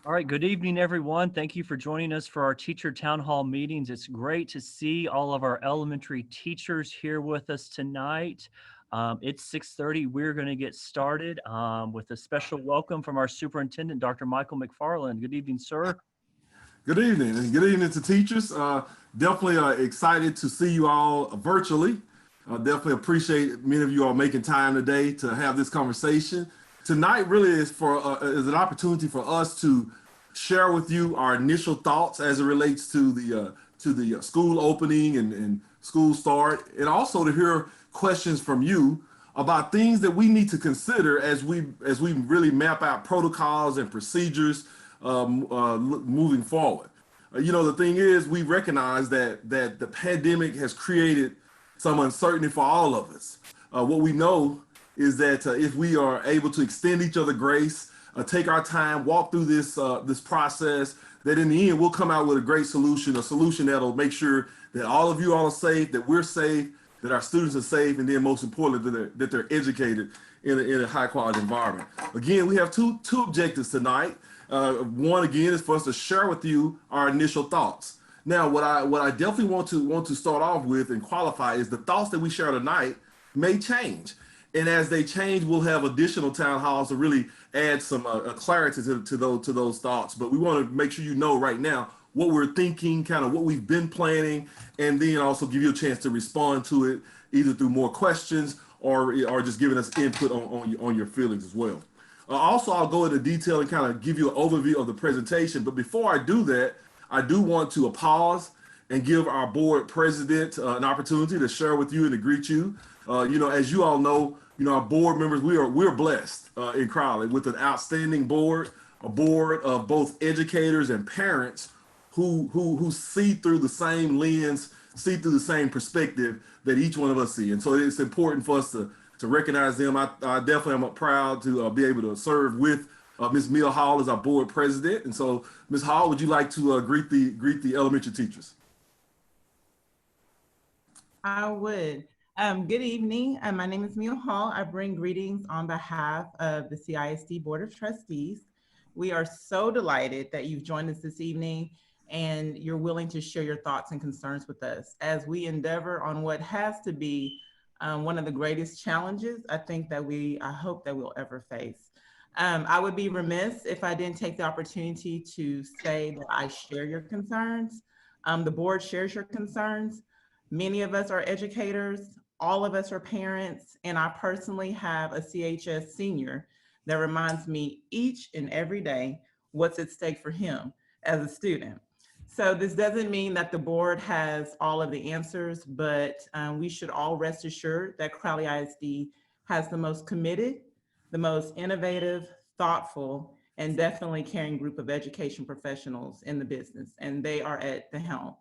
All right, good evening, everyone. Thank you for joining us for our teacher town hall meetings. It's great to see all of our elementary teachers here with us tonight. It's 6:30. We're going to get started with a special welcome from our superintendent, Dr. Michael McFarland. Good evening, sir. Good evening, and good evening to teachers. Definitely excited to see you all virtually. Definitely appreciate many of you all making time today to have this conversation. Tonight really is an opportunity for us to share with you our initial thoughts as it relates to the school opening and school start, and also to hear questions from you about things that we need to consider as we really map out protocols and procedures moving forward. The thing is, we recognize that the pandemic has created some uncertainty for all of us. What we know is that if we are able to extend each other grace, take our time, walk through this process, that in the end we'll come out with a great solution, a solution that'll make sure that all of you all are safe, that we're safe, that our students are safe, and then most importantly that they're educated in a high quality environment. Again, we have two objectives tonight. One again is for us to share with you our initial thoughts. Now, what I definitely want to start off with and qualify is the thoughts that we share tonight may change, and as they change, we'll have additional town halls to really add some clarity to those thoughts. But we want to make sure you know right now what we're thinking, kind of what we've been planning, and then also give you a chance to respond to it either through more questions or just giving us input on your feelings as well. Also, I'll go into detail and kind of give you an overview of the presentation. But before I do that, I do want to pause and give our board president an opportunity to share with you and to greet you. As you all know, our board members, we're blessed in Crowley with an outstanding board, a board of both educators and parents who see through the same lens, see through the same perspective that each one of us see. And so it's important for us to recognize them. I definitely am proud to be able to serve with Ms. Mia Hall as our board president. And so, Ms. Hall, would you like to greet the elementary teachers? I would. Good evening. My name is Mia Hall. I bring greetings on behalf of the CISD Board of Trustees. We are so delighted that you've joined us this evening and you're willing to share your thoughts and concerns with us as we endeavor on what has to be one of the greatest challenges I hope that we'll ever face. I would be remiss if I didn't take the opportunity to say that I share your concerns. The board shares your concerns. Many of us are educators, all of us are parents, and I personally have a CHS senior that reminds me each and every day what's at stake for him as a student. So this doesn't mean that the board has all of the answers, but we should all rest assured that Crowley ISD has the most committed, the most innovative, thoughtful, and definitely caring group of education professionals in the business, and they are at the helm.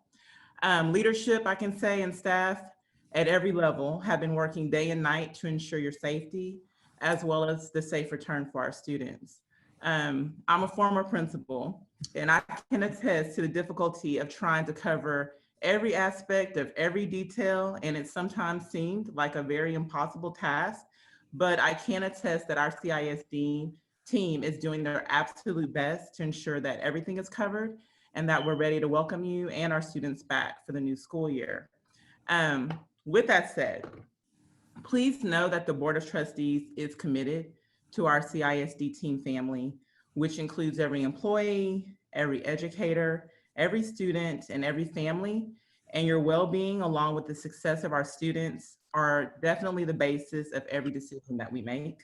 Leadership, I can say, and staff at every level have been working day and night to ensure your safety, as well as the safe return for our students. I'm a former principal, and I can attest to the difficulty of trying to cover every aspect of every detail, and it sometimes seemed like a very impossible task, but I can attest that our CISD team is doing their absolute best to ensure that everything is covered and that we're ready to welcome you and our students back for the new school year. With that said, please know that the Board of Trustees is committed to our CISD team family, which includes every employee, every educator, every student, and every family. And your well-being, along with the success of our students, are definitely the basis of every decision that we make.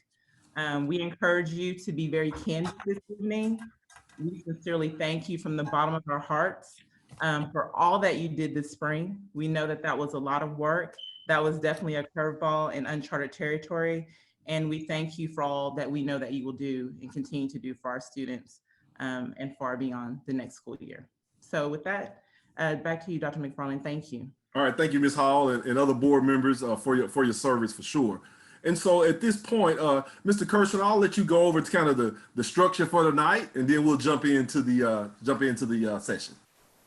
We encourage you to be very candid this evening. We sincerely thank you from the bottom of our hearts for all that you did this spring. We know that that was a lot of work. That was definitely a curveball in uncharted territory. And we thank you for all that we know that you will do and continue to do for our students and far beyond the next school year. So with that, back to you, Dr. McFarland. Thank you. All right, thank you, Ms. Hall, and other board members for your service for sure. And so at this point, Mr. Kirschman, I'll let you go over to kind of the structure for tonight, and then we'll jump into the session.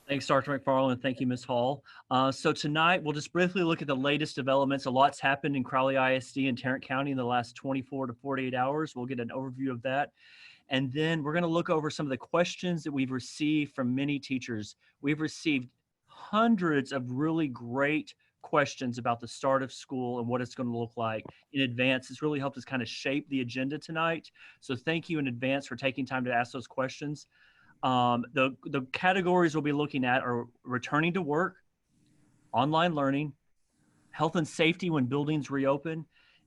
Thanks, Dr. McFarland. Thank you, Ms. Hall. So tonight, we'll just briefly look at the latest developments. A lot's happened in Crowley ISD and Tarrant County in the last 24 to 48 hours. We'll get an overview of that. And then we're going to look over some of the questions that we've received from many teachers. We've received hundreds of really great questions about the start of school and what it's going to look like in advance. It's really helped us kind of shape the agenda tonight. So thank you in advance for taking time to ask those questions. The categories we'll be looking at are returning to work, online learning, health and safety when buildings reopen,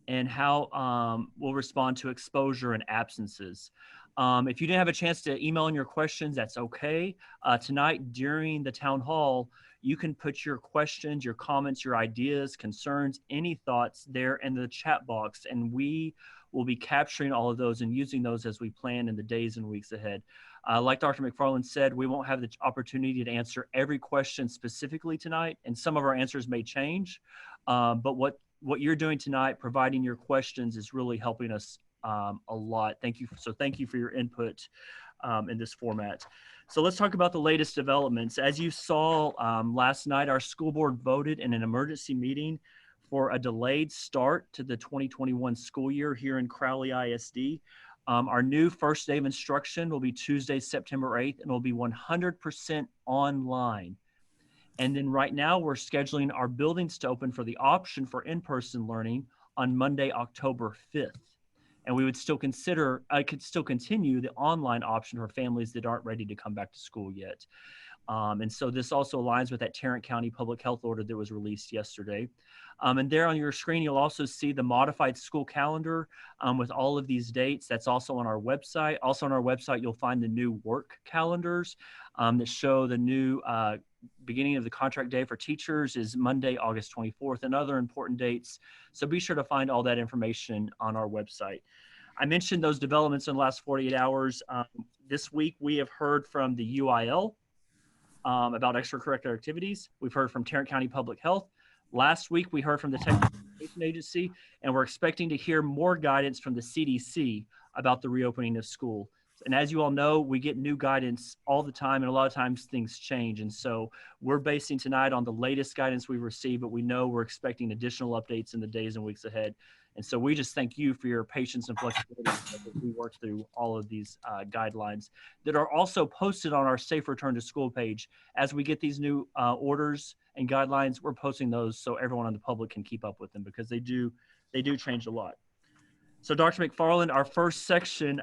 and how we'll respond to exposure and absences. If you didn't have a chance to email in your questions, that's okay. Tonight during the town hall, you can put your questions, your comments, your ideas, concerns, any thoughts there in the chat box, and we will be capturing all of those and using those as we plan in the days and weeks ahead. Like Dr. McFarland said, we won't have the opportunity to answer every question specifically tonight, and some of our answers may change. But what you're doing tonight, providing your questions, is really helping us a lot. Thank you. So thank you for your input in this format. So let's talk about the latest developments. As you saw last night, our school board voted in an emergency meeting for a delayed start to the 2021 school year here in Crowley ISD. Our new first day of instruction will be Tuesday, September 8th, and will be 100% online. And then right now we're scheduling our buildings to open for the option for in-person learning on Monday, October 5th. And we would still consider, I could still continue the online option for families that aren't ready to come back to school yet. And so this also aligns with that Tarrant County public health order that was released yesterday. And there on your screen, you'll also see the modified school calendar with all of these dates. That's also on our website. Also on our website, you'll find the new work calendars that show the new beginning of the contract day for teachers is Monday, August 24th, and other important dates. So be sure to find all that information on our website. I mentioned those developments in the last 48 hours. This week, we have heard from the UIL about extracurricular activities. We've heard from Tarrant County Public Health. Last week, we heard from the Texas Education Agency, and we're expecting to hear more guidance from the CDC about the reopening of school. And as you all know, we get new guidance all the time, and a lot of times things change. And so we're basing tonight on the latest guidance we've received, but we know we're expecting additional updates in the days and weeks ahead. And so we just thank you for your patience and flexibility as we work through all of these guidelines that are also posted on our Safe Return to School page. As we get these new orders and guidelines, we're posting those so everyone on the public can keep up with them, because they do change a lot. So Dr. McFarland, our first section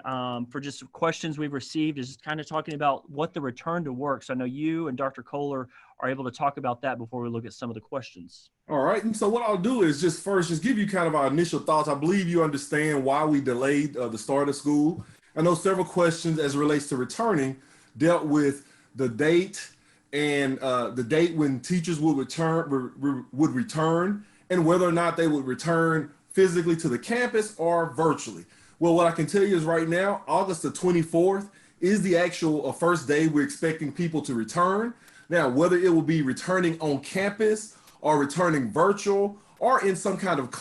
for just questions we've received is kind of talking about what the return to work. So I know you and Dr. Kohler are able to talk about that before we look at some of the questions. All right, and so what I'll do is just give you kind of our initial thoughts. I believe you understand why we delayed the start of school. I know several questions as it relates to returning dealt with the date and the date when teachers would return and whether or not they would return physically to the campus or virtually. Well, what I can tell you is right now, August the 24th is the actual first day we're expecting people to return. Now, whether it will be returning on campus or returning virtual or in some kind of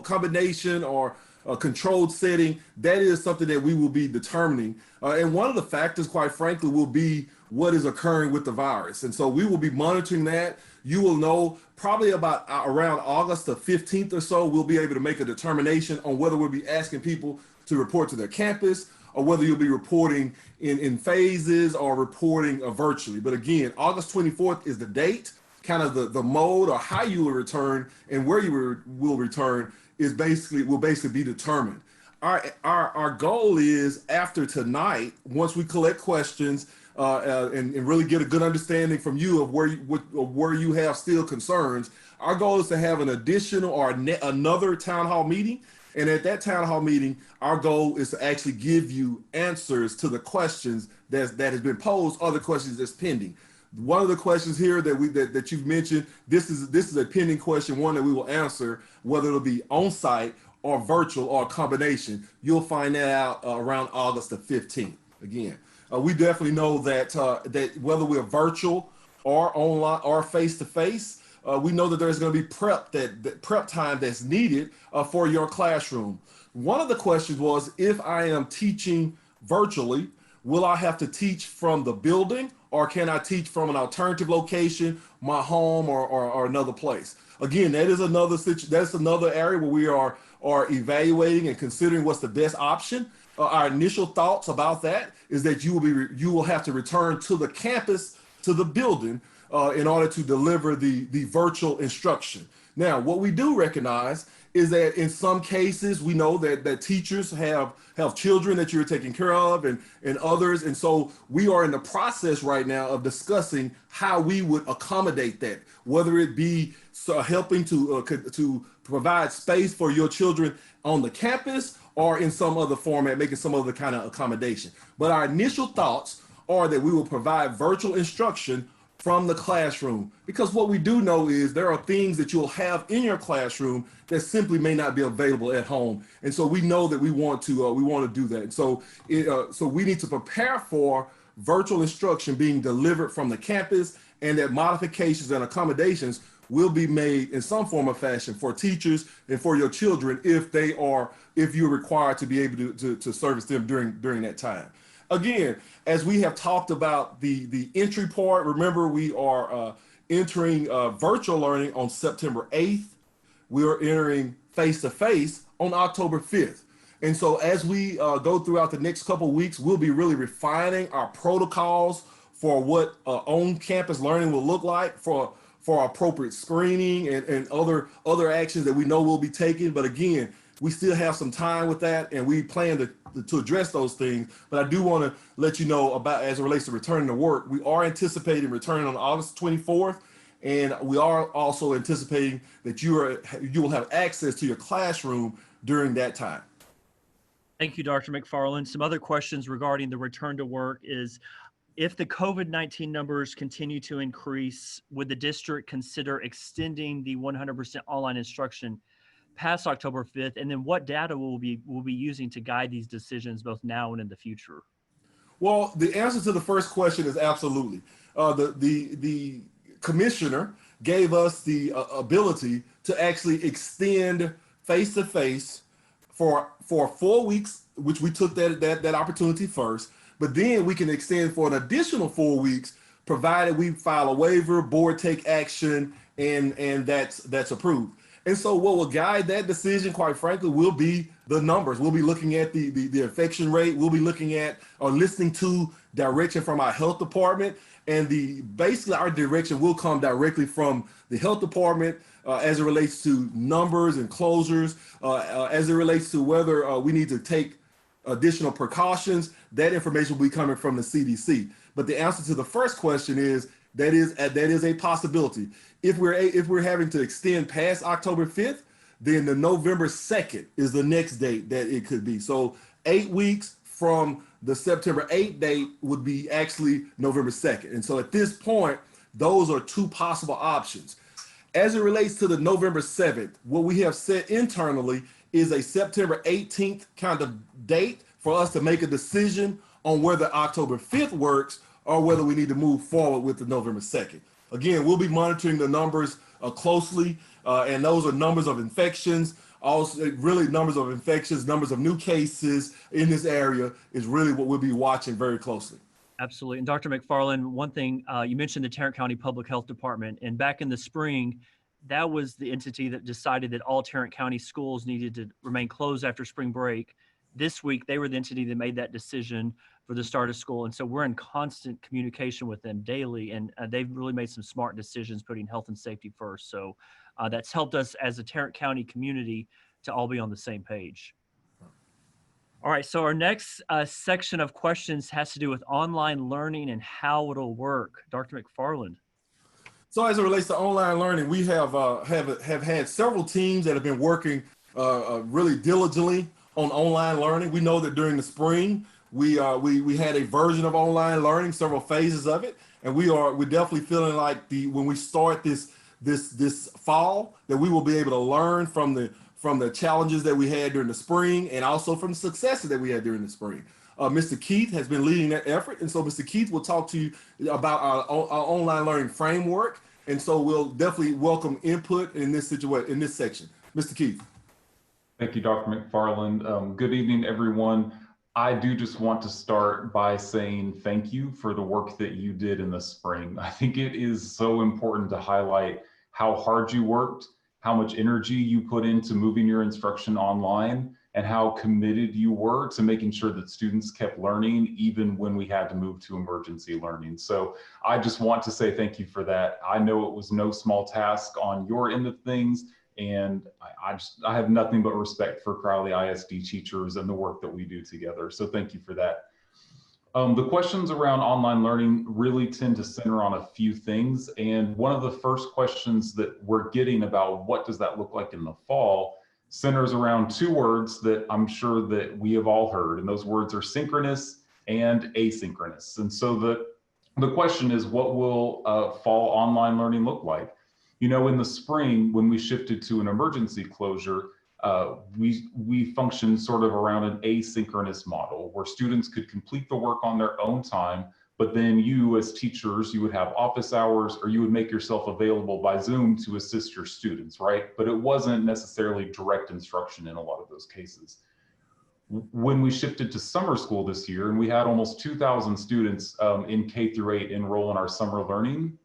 combination or a controlled setting, that is something that we will be determining. And one of the factors, quite frankly, will be what is occurring with the virus. And so we will be monitoring that. You will know probably about around August the 15th or so, we'll be able to make a determination on whether we'll be asking people to report to their campus or whether you'll be reporting in phases or reporting virtually. But again, August 24th is the date. Kind of the mode or how you will return and where you will return will basically be determined. Our goal is after tonight, once we collect questions and really get a good understanding from you of where you have still concerns, our goal is to have an additional or another town hall meeting. And at that town hall meeting, our goal is to actually give you answers to the questions that has been posed or the questions that's pending. One of the questions here that you've mentioned, this is a pending question, one that we will answer, whether it'll be on site or virtual or a combination. You'll find that out around August the 15th. Again, we definitely know that whether we're virtual or online or face to face, we know that there's going to be prep time that's needed for your classroom. One of the questions was, if I am teaching virtually, will I have to teach from the building, or can I teach from an alternative location, my home, or another place? Again, that's another area where we are evaluating and considering what's the best option. our initial thoughts about that is that you will have to return to the campus, to the building, in order to deliver the virtual instruction. Now, what we do recognize is that in some cases we know that teachers have children that you're taking care of and others, and so we are in the process right now of discussing how we would accommodate that, whether it be helping to provide space for your children on the campus or in some other format, making some other kind of accommodation. But our initial thoughts are that we will provide virtual instruction from the classroom, because what we do know is there are things that you'll have in your classroom that simply may not be available at home, and so we know that we want to do that. And so so we need to prepare for virtual instruction being delivered from the campus, and that modifications and accommodations will be made in some form or fashion for teachers and for your children if you're required to be able to service them during that time. Again, as we have talked about the entry part, remember we are entering virtual learning on September 8th. We are entering face-to-face on October 5th. And so as we go throughout the next couple of weeks, we'll be really refining our protocols for what on-campus learning will look like, for appropriate screening and other actions that we know will be taken. But again, we still have some time with that, and we plan to address those things. But I do want to let you know about, as it relates to returning to work, we are anticipating returning on August 24th, and we are also anticipating that you will have access to your classroom during that time. Thank you, Dr. McFarland. Some other questions regarding the return to work is, if the COVID-19 numbers continue to increase, would the district consider extending the 100% online instruction past October 5th? And then what data will be using to guide these decisions both now and in the future? Well, the answer to the first question is absolutely. The commissioner gave us the ability to actually extend face-to-face for 4 weeks, which we took that opportunity first. But then we can extend for an additional 4 weeks, provided we file a waiver, board take action, and that's approved. And so what will guide that decision, quite frankly, will be the numbers. We'll be looking at the infection rate. We'll be looking at or listening to direction from our health department. And basically our direction will come directly from the health department as it relates to numbers and closures, as it relates to whether we need to take additional precautions. That information will be coming from the CDC. But the answer to the first question is that is a possibility. If we're having to extend past October 5th, then the November 2nd is the next date that it could be. So 8 weeks from the September 8th date would be actually November 2nd. And so at this point, those are two possible options. As it relates to the November 7th, what we have set internally is a September 18th kind of date for us to make a decision on whether October 5th works or whether we need to move forward with the November 2nd. Again, we'll be monitoring the numbers closely, and those are numbers of infections. Also, really numbers of infections, numbers of new cases in this area is really what we'll be watching very closely. Absolutely. And Dr. McFarland, one thing, you mentioned the Tarrant County Public Health Department, and back in the spring, that was the entity that decided that all Tarrant County schools needed to remain closed after spring break. This week, they were the entity that made that decision for the start of school. And so we're in constant communication with them daily, and they've really made some smart decisions, putting health and safety first. So that's helped us as a Tarrant County community to all be on the same page. All right, so our next section of questions has to do with online learning and how it'll work. Dr. McFarland. So as it relates to online learning, we have had several teams that have been working really diligently on online learning. We know that during the spring, we had a version of online learning, several phases of it, and we're definitely feeling like when we start this fall, that we will be able to learn from the challenges that we had during the spring and also from the successes that we had during the spring. Mr. Keith has been leading that effort, and so Mr. Keith will talk to you about our online learning framework, and so we'll definitely welcome input in this situation, in this section. Mr. Keith. Thank you, Dr. McFarland. Good evening, everyone. I do just want to start by saying thank you for the work that you did in the spring. I think it is so important to highlight how hard you worked, how much energy you put into moving your instruction online, and how committed you were to making sure that students kept learning even when we had to move to emergency learning. So I just want to say thank you for that. I know it was no small task on your end of things, and I have nothing but respect for Crowley ISD teachers and the work that we do together. So thank you for that. The questions around online learning really tend to center on a few things. And one of the first questions that we're getting about what does that look like in the fall centers around two words that I'm sure that we have all heard. And those words are synchronous and asynchronous. And so the question is, what will fall online learning look like? You know, in the spring, when we shifted to an emergency closure, we functioned sort of around an asynchronous model where students could complete the work on their own time, but then you as teachers, you would have office hours or you would make yourself available by Zoom to assist your students, right? But it wasn't necessarily direct instruction in a lot of those cases. When we shifted to summer school this year, and we had almost 2,000 students in K through 8 enroll in our summer learning,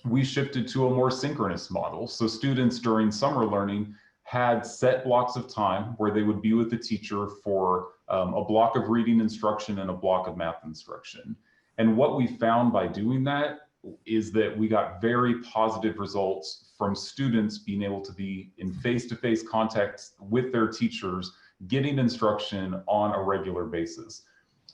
we shifted to a more synchronous model. So students during summer learning had set blocks of time where they would be with the teacher for a block of reading instruction and a block of math instruction. And what we found by doing that is that we got very positive results from students being able to be in face-to-face contact with their teachers, getting instruction on a regular basis.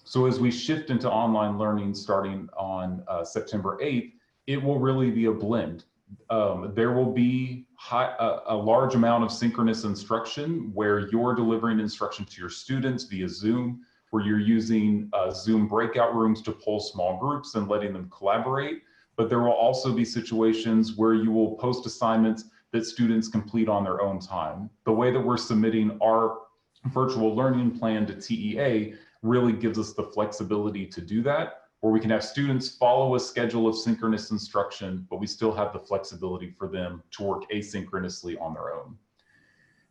So as we shift into online learning starting on September 8th, it will really be a blend. There will be a large amount of synchronous instruction where you're delivering instruction to your students via Zoom, where you're using Zoom breakout rooms to pull small groups and letting them collaborate. But there will also be situations where you will post assignments that students complete on their own time. The way that we're submitting our virtual learning plan to TEA really gives us the flexibility to do that, where we can have students follow a schedule of synchronous instruction, but we still have the flexibility for them to work asynchronously on their own.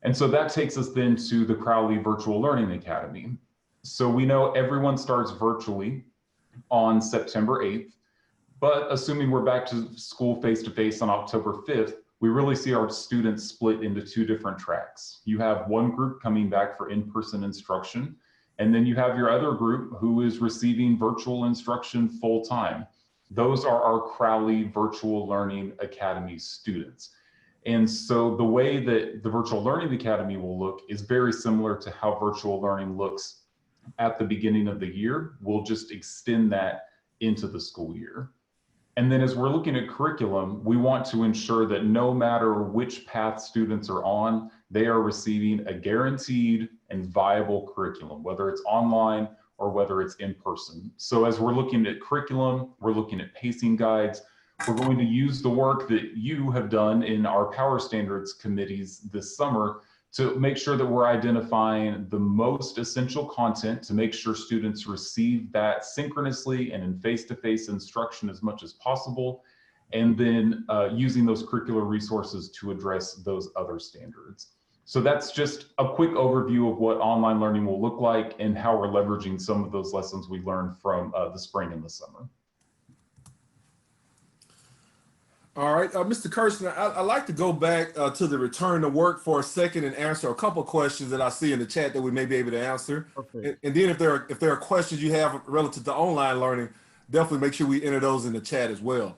And so that takes us then to the Crowley Virtual Learning Academy. So we know everyone starts virtually on September 8th, but assuming we're back to school face-to-face on October 5th, we really see our students split into two different tracks. You have one group coming back for in-person instruction, and then you have your other group who is receiving virtual instruction full-time. Those are our Crowley Virtual Learning Academy students. And so the way that the Virtual Learning Academy will look is very similar to how virtual learning looks at the beginning of the year. We'll just extend that into the school year. And then as we're looking at curriculum, we want to ensure that no matter which path students are on, they are receiving a guaranteed and viable curriculum, whether it's online or whether it's in person. So as we're looking at curriculum, we're looking at pacing guides, we're going to use the work that you have done in our Power Standards committees this summer to make sure that we're identifying the most essential content to make sure students receive that synchronously and in face-to-face instruction as much as possible, and then using those curricular resources to address those other standards. So that's just a quick overview of what online learning will look like and how we're leveraging some of those lessons we learned from the spring and the summer. All right, Mr. Kirshner, I'd like to go back to the return to work for a second and answer a couple of questions that I see in the chat that we may be able to answer. Okay. And then if there are questions you have relative to online learning, definitely make sure we enter those in the chat as well.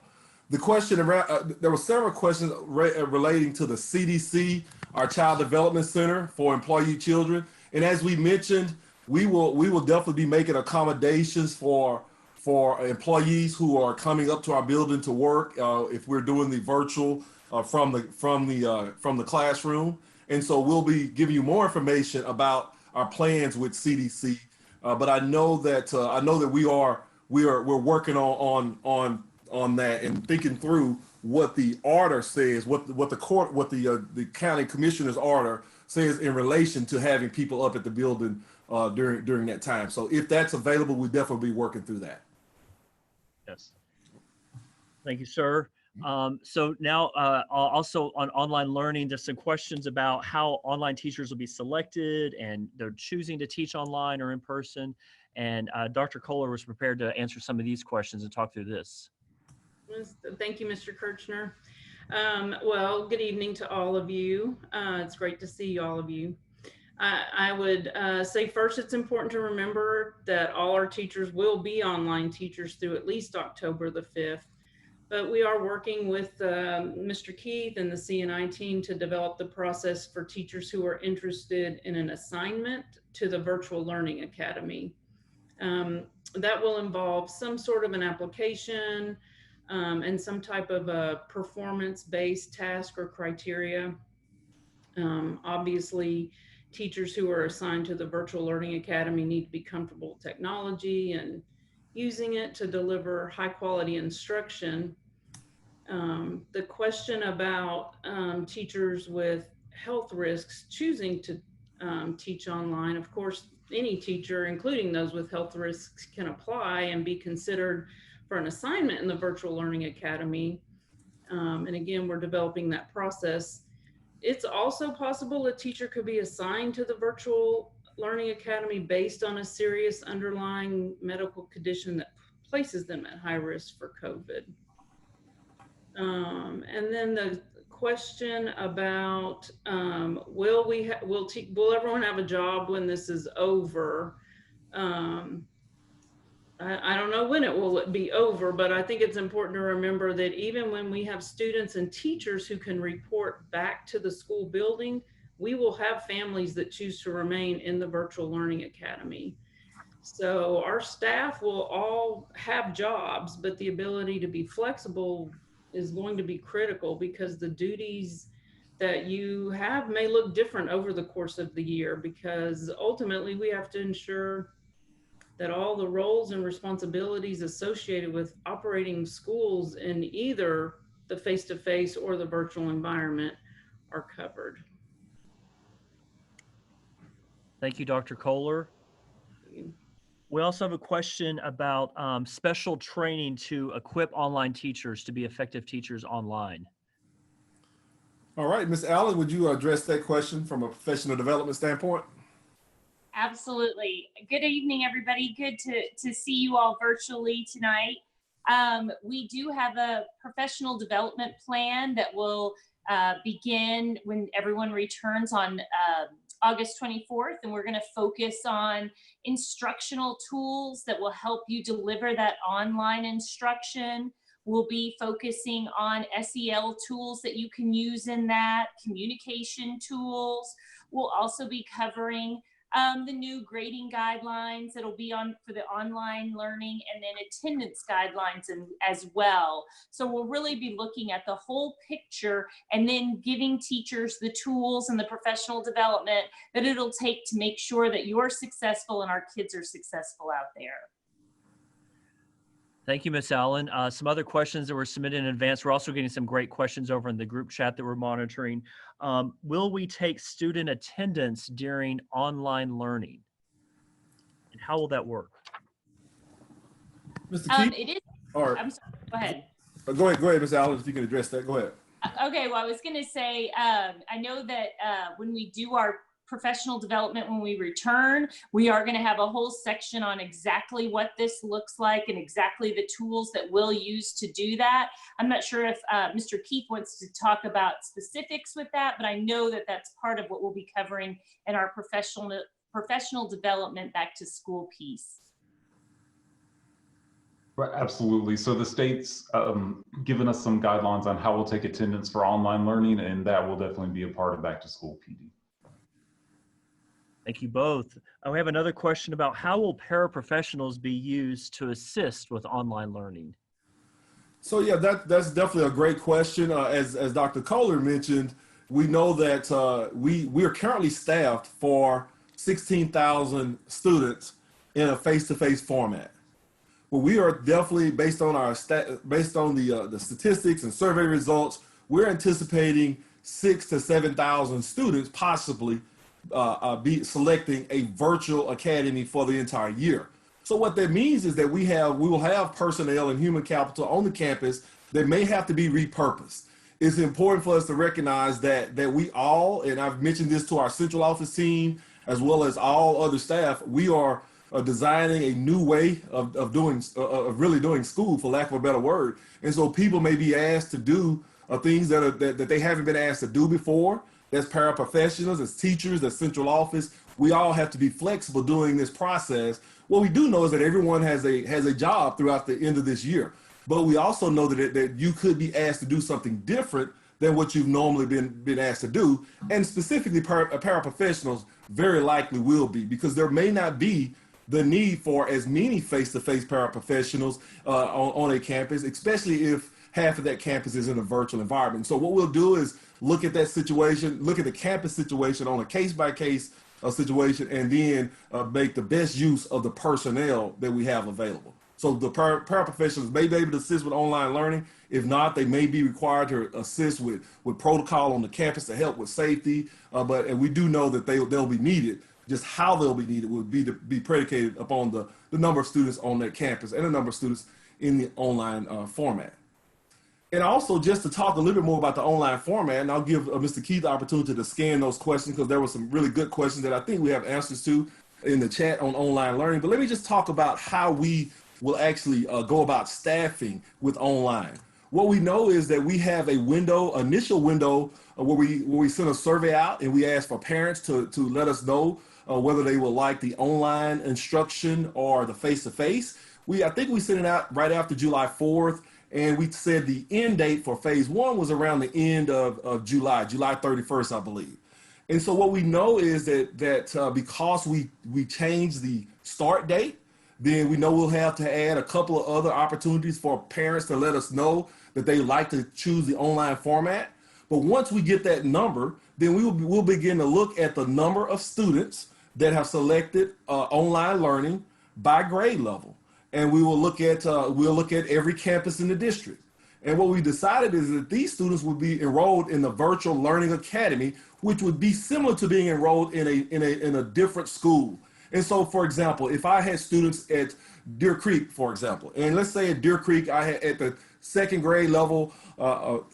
The question around, there were several questions relating to the CDC, our Child Development Center for Employee Children. And as we mentioned, we will definitely be making accommodations for employees who are coming up to our building to work if we're doing the virtual from the classroom. And so we'll be giving you more information about our plans with CDC. But I know that we're working on that and thinking through what the order says, what the county commissioner's order says in relation to having people up at the building during that time. So if that's available, we'll definitely be working through that. Yes. Thank you, sir. So now also on online learning, there's some questions about how online teachers will be selected and they're choosing to teach online or in person. And Dr. Kohler was prepared to answer some of these questions and talk through this. Thank you, Mr. Kirchner. Well, good evening to all of you. It's great to see all of you. I would say first, it's important to remember that all our teachers will be online teachers through at least October the 5th. But we are working with Mr. Keith and the CNI team to develop the process for teachers who are interested in an assignment to the Virtual Learning Academy. That will involve some sort of an application and some type of a performance-based task or criteria. Obviously, teachers who are assigned to the Virtual Learning Academy need to be comfortable with technology and using it to deliver high quality instruction. The question about teachers with health risks choosing to teach online, of course, any teacher, including those with health risks, can apply and be considered for an assignment in the Virtual Learning Academy. And again, we're developing that process. It's also possible a teacher could be assigned to the Virtual Learning Academy based on a serious underlying medical condition that places them at high risk for COVID. And then the question about will everyone have a job when this is over? I don't know when it will be over, but I think it's important to remember that even when we have students and teachers who can report back to the school building, we will have families that choose to remain in the Virtual Learning Academy. So our staff will all have jobs, but the ability to be flexible is going to be critical because the duties that you have may look different over the course of the year, because ultimately we have to ensure that all the roles and responsibilities associated with operating schools in either the face-to-face or the virtual environment are covered. Thank you, Dr. Kohler. We also have a question about special training to equip online teachers to be effective teachers online. All right, Ms. Allen, would you address that question from a professional development standpoint? Absolutely. Good evening, everybody. Good to see you all virtually tonight. We do have a professional development plan that will begin when everyone returns on August 24th, and we're going to focus on instructional tools that will help you deliver that online instruction. We'll be focusing on SEL tools that you can use in that, communication tools. We'll also be covering the new grading guidelines that'll be on for the online learning, and then attendance guidelines as well. So we'll really be looking at the whole picture and then giving teachers the tools and the professional development that it'll take to make sure that you're successful and our kids are successful out there. Thank you, Ms. Allen. Some other questions that were submitted in advance. We're also getting some great questions over in the group chat that we're monitoring. Will we take student attendance during online learning? And how will that work? Mr. Keith? It is. Or, I'm sorry. Go ahead. Go ahead, Ms. Allen, if you can address that. Go ahead. Okay. Well, I was going to say, I know that when we do our professional development, when we return, we are going to have a whole section on exactly what this looks like and exactly the tools that we'll use to do that. I'm not sure if Mr. Keith wants to talk about specifics with that, but I know that that's part of what we'll be covering in our professional development back to school piece. Right, absolutely. So the state's given us some guidelines on how we'll take attendance for online learning, and that will definitely be a part of back to school PD. Thank you both. We have another question about how will paraprofessionals be used to assist with online learning? So yeah, that's definitely a great question. As Dr. Kohler mentioned, we know that we are currently staffed for 16,000 students in a face-to-face format. Well, we are definitely based on the statistics and survey results. We're anticipating 6,000 to 7,000 students possibly be selecting a virtual academy for the entire year. So what that means is that we will have personnel and human capital on the campus that may have to be repurposed. It's important for us to recognize that we all, and I've mentioned this to our central office team as well as all other staff, we are designing a new way of really doing school, for lack of a better word. And so people may be asked to do things that they haven't been asked to do before. as paraprofessionals, as teachers, as central office, we all have to be flexible during this process. What we do know is that everyone has a job throughout the end of this year, but we also know that you could be asked to do something different than what you've normally been asked to do, and specifically paraprofessionals very likely will be, because there may not be the need for as many face-to-face paraprofessionals on a campus, especially if half of that campus is in a virtual environment. So what we'll do is look at that situation, look at the campus situation on a case-by-case situation, and then make the best use of the personnel that we have available. So the paraprofessionals may be able to assist with online learning. If not, they may be required to assist with protocol on the campus to help with safety. And we do know that they'll be needed. Just how they'll be needed will be predicated upon the number of students on that campus and the number of students in the online format. And also, just to talk a little bit more about the online format, and I'll give Mr. Keith the opportunity to scan those questions, because there were some really good questions that I think we have answers to in the chat on online learning. But let me just talk about how we will actually go about staffing with online. What we know is that we have a initial window where we send a survey out, and we ask for parents to let us know whether they would like the online instruction or the face-to-face. I think we sent it out right after July 4th. And we said the end date for phase 1 was around the end of July 31st, I believe. And so what we know is that because we changed the start date, then we know we'll have to add a couple of other opportunities for parents to let us know that they like to choose the online format. But once we get that number, then we'll begin to look at the number of students that have selected online learning by grade level. And we will look at every campus in the district. And what we decided is that these students would be enrolled in the virtual learning academy, which would be similar to being enrolled in a different school. And so, for example, if I had students at Deer Creek, for example, and let's say at Deer Creek, I had at the second grade level,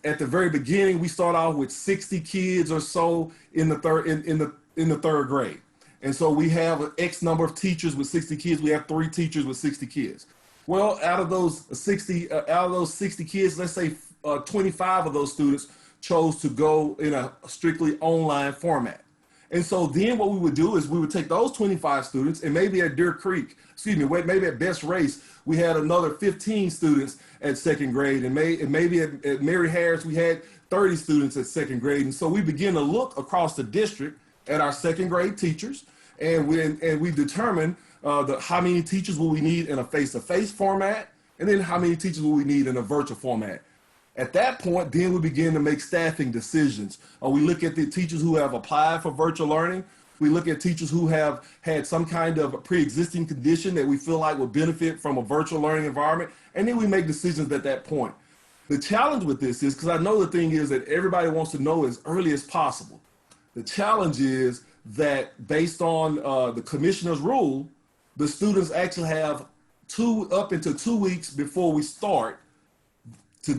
at the very beginning, we start off with 60 kids or so in the third grade. And so we have an X number of teachers with 60 kids. We have 3 teachers with 60 kids. Well, out of those 60 kids, let's say 25 of those students chose to go in a strictly online format. And so then what we would do is we would take those 25 students, and maybe at maybe at Best Race, we had another 15 students at second grade, and maybe at Mary Harris, we had 30 students at second grade. And so we begin to look across the district at our second grade teachers, and we determine how many teachers will we need in a face-to-face format, and then how many teachers will we need in a virtual format. At that point, then we begin to make staffing decisions. We look at the teachers who have applied for virtual learning. We look at teachers who have had some kind of pre-existing condition that we feel like will benefit from a virtual learning environment, and then we make decisions at that point. The challenge with this is, because I know the thing is that everybody wants to know as early as possible. The challenge is that based on the commissioner's rule, the students actually have up into 2 weeks before we start to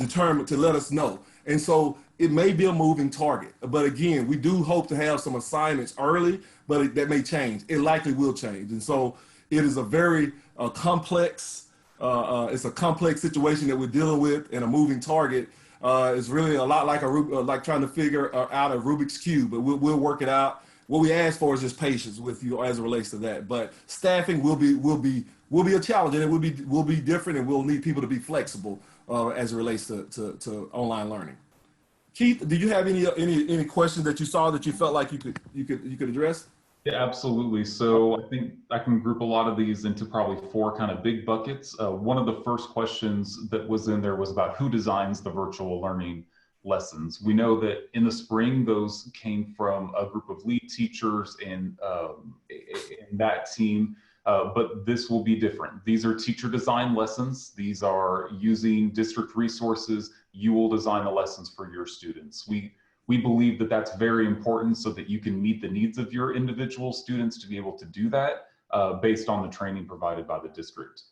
let us know. And so it may be a moving target. But again, we do hope to have some assignments early, but that may change. It likely will change. And so it is a very complex situation that we're dealing with, and a moving target. It's really a lot like trying to figure out a Rubik's Cube, but we'll work it out. What we ask for is just patience with you as it relates to that. But staffing will be a challenge, and it will be different, and we'll need people to be flexible as it relates to online learning. Keith, do you have any questions that you saw that you felt like you could address? Yeah, absolutely. So I think I can group a lot of these into probably 4 kind of big buckets. One of the first questions that was in there was about who designs the virtual learning lessons. We know that in the spring, those came from a group of lead teachers in that team, but this will be different. These are teacher design lessons. These are using district resources. You will design the lessons for your students. We believe that that's very important so that you can meet the needs of your individual students to be able to do that based on the training provided by the district.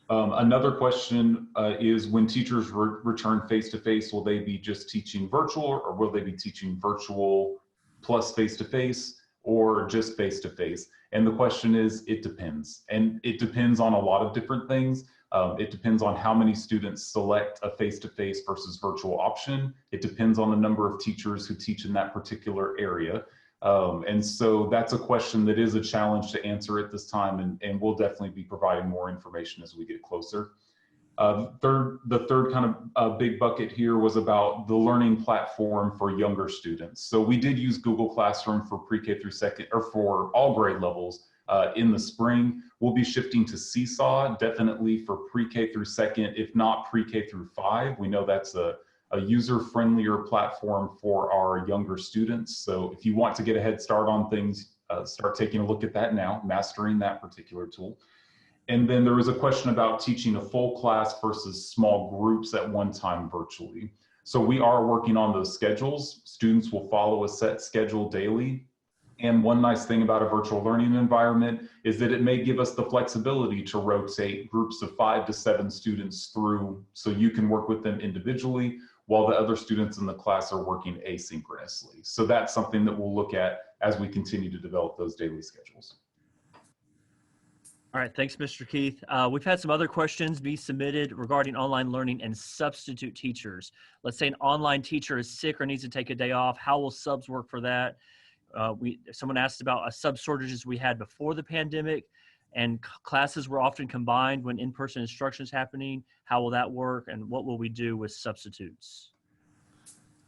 Another question is, when teachers return face-to-face, will they be just teaching virtual, or will they be teaching virtual plus face-to-face, or just face-to-face? And the question is, it depends. And it depends on a lot of different things. It depends on how many students select a face-to-face versus virtual option. It depends on the number of teachers who teach in that particular area. And so that's a question that is a challenge to answer at this time, and we'll definitely be providing more information as we get closer. The third kind of big bucket here was about the learning platform for younger students. So we did use Google Classroom for pre-K through second, or for all grade levels in the spring. We'll be shifting to Seesaw, definitely for pre-K through second, if not pre-K through 5. We know that's a user-friendlier platform for our younger students. So if you want to get a head start on things, start taking a look at that now, mastering that particular tool. And then there was a question about teaching a full class versus small groups at one time virtually. So we are working on those schedules. Students will follow a set schedule daily. And one nice thing about a virtual learning environment is that it may give us the flexibility to rotate groups of 5 to 7 students through, so you can work with them individually while the other students in the class are working asynchronously. So that's something that we'll look at as we continue to develop those daily schedules. All right, thanks, Mr. Keith. We've had some other questions be submitted regarding online learning and substitute teachers. Let's say an online teacher is sick or needs to take a day off. How will subs work for that? Someone asked about sub shortages we had before the pandemic, and classes were often combined when in-person instruction is happening. How will that work, and what will we do with substitutes?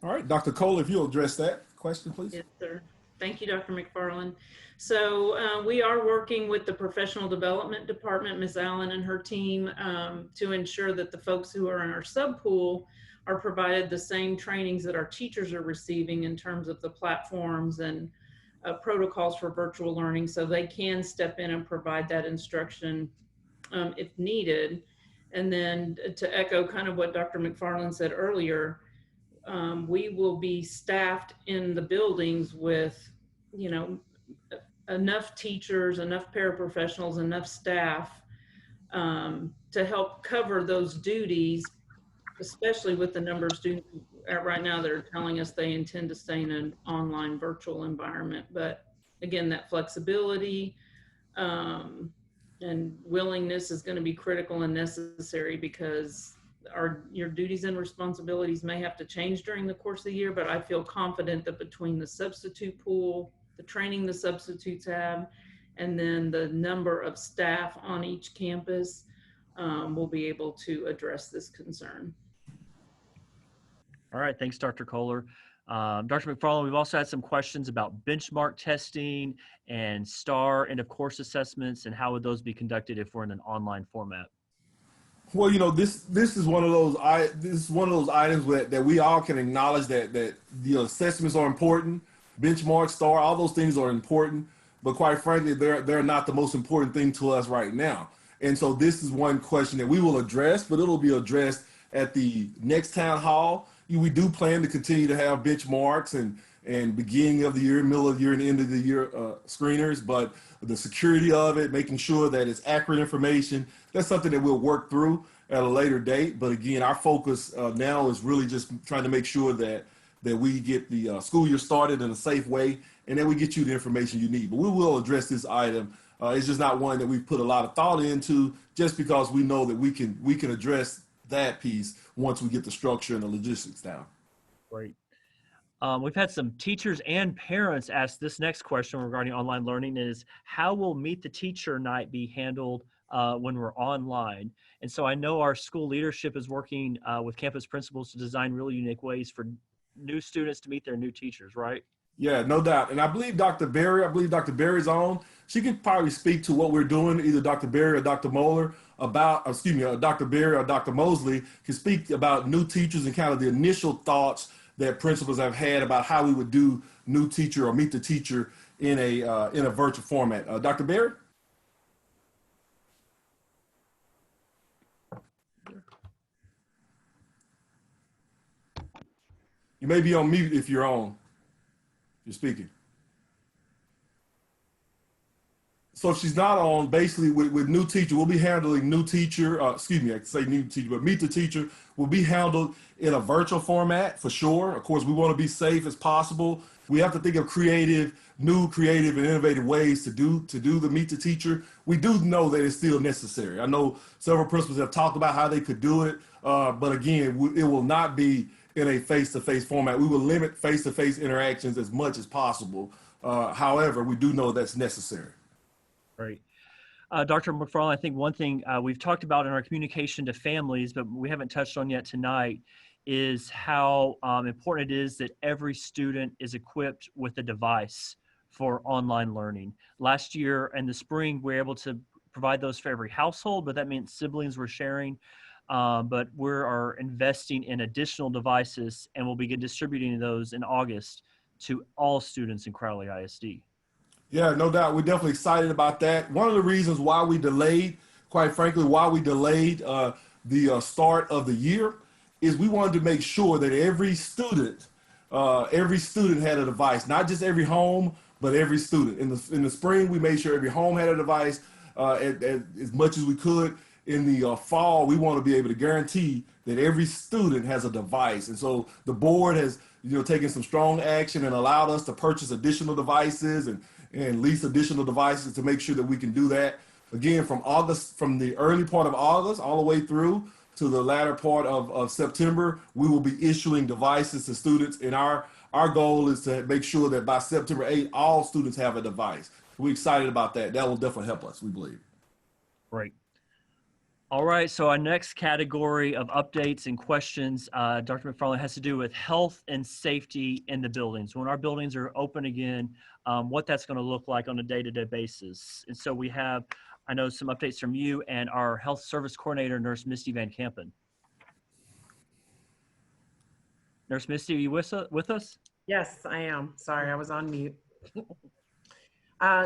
All right, Dr. Cole, if you'll address that question, please. Yes, sir. Thank you, Dr. McFarland. So we are working with the professional development department, Ms. Allen and her team, to ensure that the folks who are in our sub pool are provided the same trainings that our teachers are receiving in terms of the platforms and protocols for virtual learning, so they can step in and provide that instruction if needed. And then to echo kind of what Dr. McFarland said earlier, we will be staffed in the buildings with, you know, enough teachers, enough paraprofessionals, enough staff to help cover those duties, especially with the number of students right now that are telling us they intend to stay in an online virtual environment. But again, that flexibility and willingness is going to be critical and necessary, because your duties and responsibilities may have to change during the course of the year, but I feel confident that between the substitute pool, the training the substitutes have, and then the number of staff on each campus, we'll be able to address this concern. All right, thanks, Dr. Kohler. Dr. McFarland, we've also had some questions about benchmark testing and STAR end of course assessments, and how would those be conducted if we're in an online format? Well, you know, this is one of those items that we all can acknowledge that the assessments are important, benchmark, STAR, all those things are important, but quite frankly, they're not the most important thing to us right now. And so this is one question that we will address, but it'll be addressed at the next town hall. We do plan to continue to have benchmarks and beginning of the year, middle of the year, and end of the year screeners, but the security of it, making sure that it's accurate information, that's something that we'll work through at a later date. But again, our focus now is really just trying to make sure that we get the school year started in a safe way, and that we get you the information you need. But we will address this item. It's just not one that we've put a lot of thought into, just because we know that we can address that piece once we get the structure and the logistics down. Great. We've had some teachers and parents ask this next question regarding online learning is, how will Meet the Teacher night be handled when we're online? And so I know our school leadership is working with campus principals to design really unique ways for new students to meet their new teachers, right? Yeah, no doubt. And I believe Dr. Berry's on. She could probably speak to what we're doing, either Dr. Berry or Dr. Moeller about, Dr. Berry or Dr. Mosley can speak about new teachers and kind of the initial thoughts that principals have had about how we would do new teacher or Meet the Teacher in a virtual format. Dr. Berry? You may be on mute if you're on. You're speaking. So she's not on, basically with new teacher, we'll be handling new teacher, excuse me, I can say new teacher, but meet the teacher will be handled in a virtual format for sure. Of course, we want to be safe as possible. We have to think of new creative and innovative ways to do the meet the teacher. We do know that it's still necessary. I know several principals have talked about how they could do it, but again, it will not be in a face-to-face format. We will limit face-to-face interactions as much as possible. However, we do know that's necessary. Right. Dr. McFarland, I think one thing we've talked about in our communication to families, but we haven't touched on yet tonight, is how important it is that every student is equipped with a device for online learning. Last year in the spring, we were able to provide those for every household, but that meant siblings were sharing. But we are investing in additional devices, and we'll begin distributing those in August to all students in Crowley ISD. Yeah, no doubt. We're definitely excited about that. One of the reasons why we delayed, quite frankly, the start of the year is we wanted to make sure that every student had a device, not just every home, but every student. In the spring, we made sure every home had a device as much as we could. In the fall, we want to be able to guarantee that every student has a device. And so the board has taken some strong action and allowed us to purchase additional devices and lease additional devices to make sure that we can do that. Again, from the early part of August all the way through to the latter part of September, we will be issuing devices to students. And our goal is to make sure that by September 8th, all students have a device. We're excited about that. That will definitely help us, we believe. Right. All right, so our next category of updates and questions, Dr. McFarland, has to do with health and safety in the buildings. When our buildings are open again, what that's going to look like on a day-to-day basis. And so we have, I know, some updates from you and our health service coordinator, Nurse Misty Van Kampen. Nurse Misty, are you with us? Yes, I am. Sorry, I was on mute.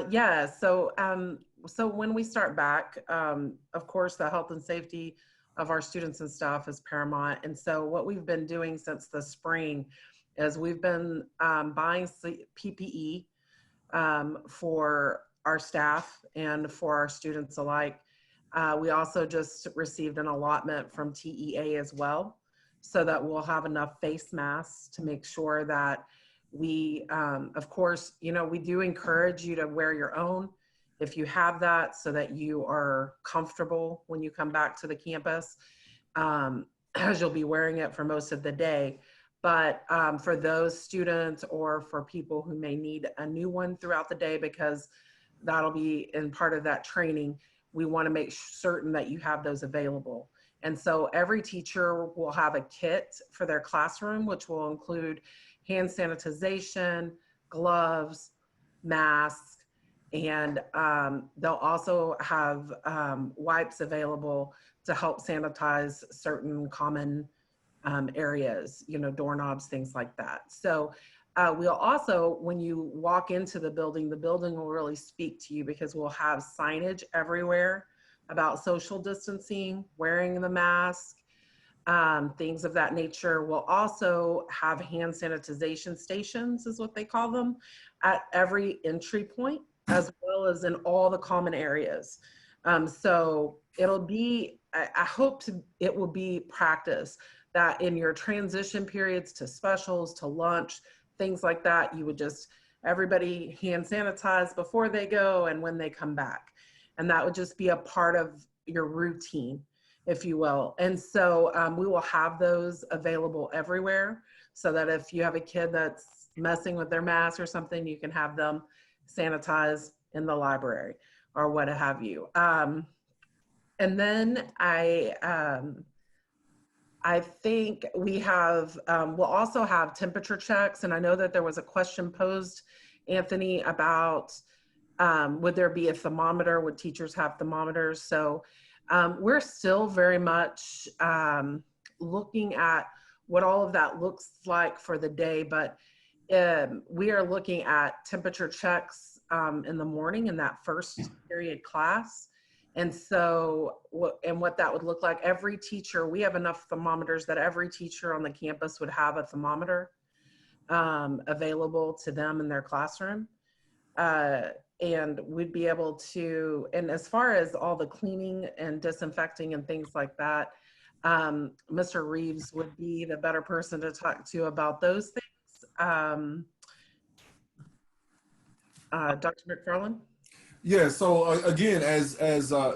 Yeah, so when we start back, of course, the health and safety of our students and staff is paramount. And so what we've been doing since the spring is we've been buying PPE for our staff and for our students alike. We also just received an allotment from TEA as well, so that we'll have enough face masks to make sure that we, of course, we do encourage you to wear your own if you have that, so that you are comfortable when you come back to the campus, as you'll be wearing it for most of the day. But for those students or for people who may need a new one throughout the day, because that'll be in part of that training, we want to make certain that you have those available. And so every teacher will have a kit for their classroom, which will include hand sanitization, gloves, masks, and they'll also have wipes available to help sanitize certain common areas, doorknobs, things like that. So we'll also, when you walk into the building will really speak to you, because we'll have signage everywhere about social distancing, wearing the mask, things of that nature. We'll also have hand sanitization stations, is what they call them, at every entry point, as well as in all the common areas. So it'll be, I hope it will be practice that in your transition periods to specials, to lunch, things like that, you would just, everybody hand sanitize before they go and when they come back. And that would just be a part of your routine, if you will. And so we will have those available everywhere, so that if you have a kid that's messing with their mask or something, you can have them sanitize in the library or what have you. And then I think we have, we'll also have temperature checks. And I know that there was a question posed, Anthony, about would there be a thermometer? Would teachers have thermometers? So we're still very much looking at what all of that looks like for the day, but we are looking at temperature checks in the morning in that first period class. And so, what that would look like, every teacher, we have enough thermometers that every teacher on the campus would have a thermometer available to them in their classroom. and we'd be able to, and as far as all the cleaning and disinfecting and things like that, Mr. Reeves would be the better person to talk to about those things. Dr. McFarland? Yeah, so again, as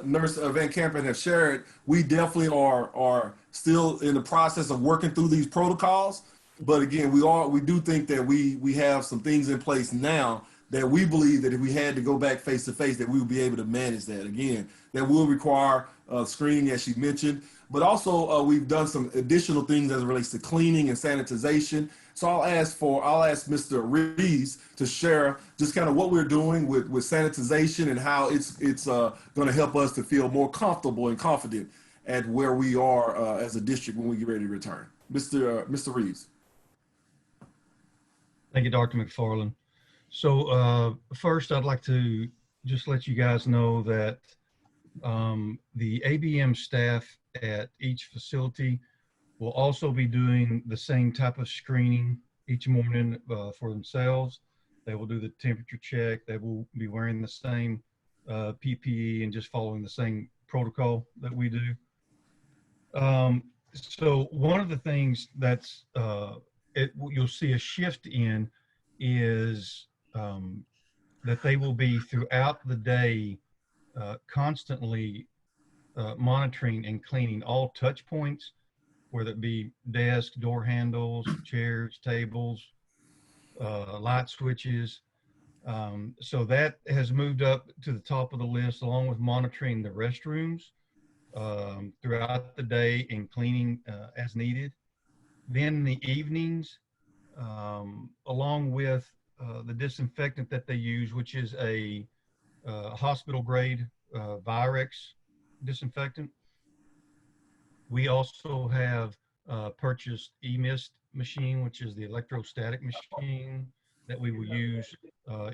Nurse Van Kampen have shared, we definitely are still in the process of working through these protocols. But again, we do think that we have some things in place now that we believe that if we had to go back face to face, that we would be able to manage that. Again, that will require screening, as she mentioned, but also we've done some additional things as it relates to cleaning and sanitization. So I'll ask Mr. Reeves to share just kind of what we're doing with sanitization and how it's going to help us to feel more comfortable and confident at where we are as a district when we get ready to return. Mr. Reeves. Thank you, Dr. McFarland. So first, I'd like to just let you guys know that the ABM staff at each facility will also be doing the same type of screening each morning for themselves. They will do the temperature check. They will be wearing the same PPE and just following the same protocol that we do. So one of the things that's you'll see a shift in is that they will be throughout the day constantly monitoring and cleaning all touch points, whether it be desk, door handles, chairs, tables, light switches. So that has moved up to the top of the list, along with monitoring the restrooms throughout the day and cleaning as needed. Then in the evenings, along with the disinfectant that they use, which is a hospital grade Virex disinfectant. We also have purchased E-Mist machine, which is the electrostatic machine that we will use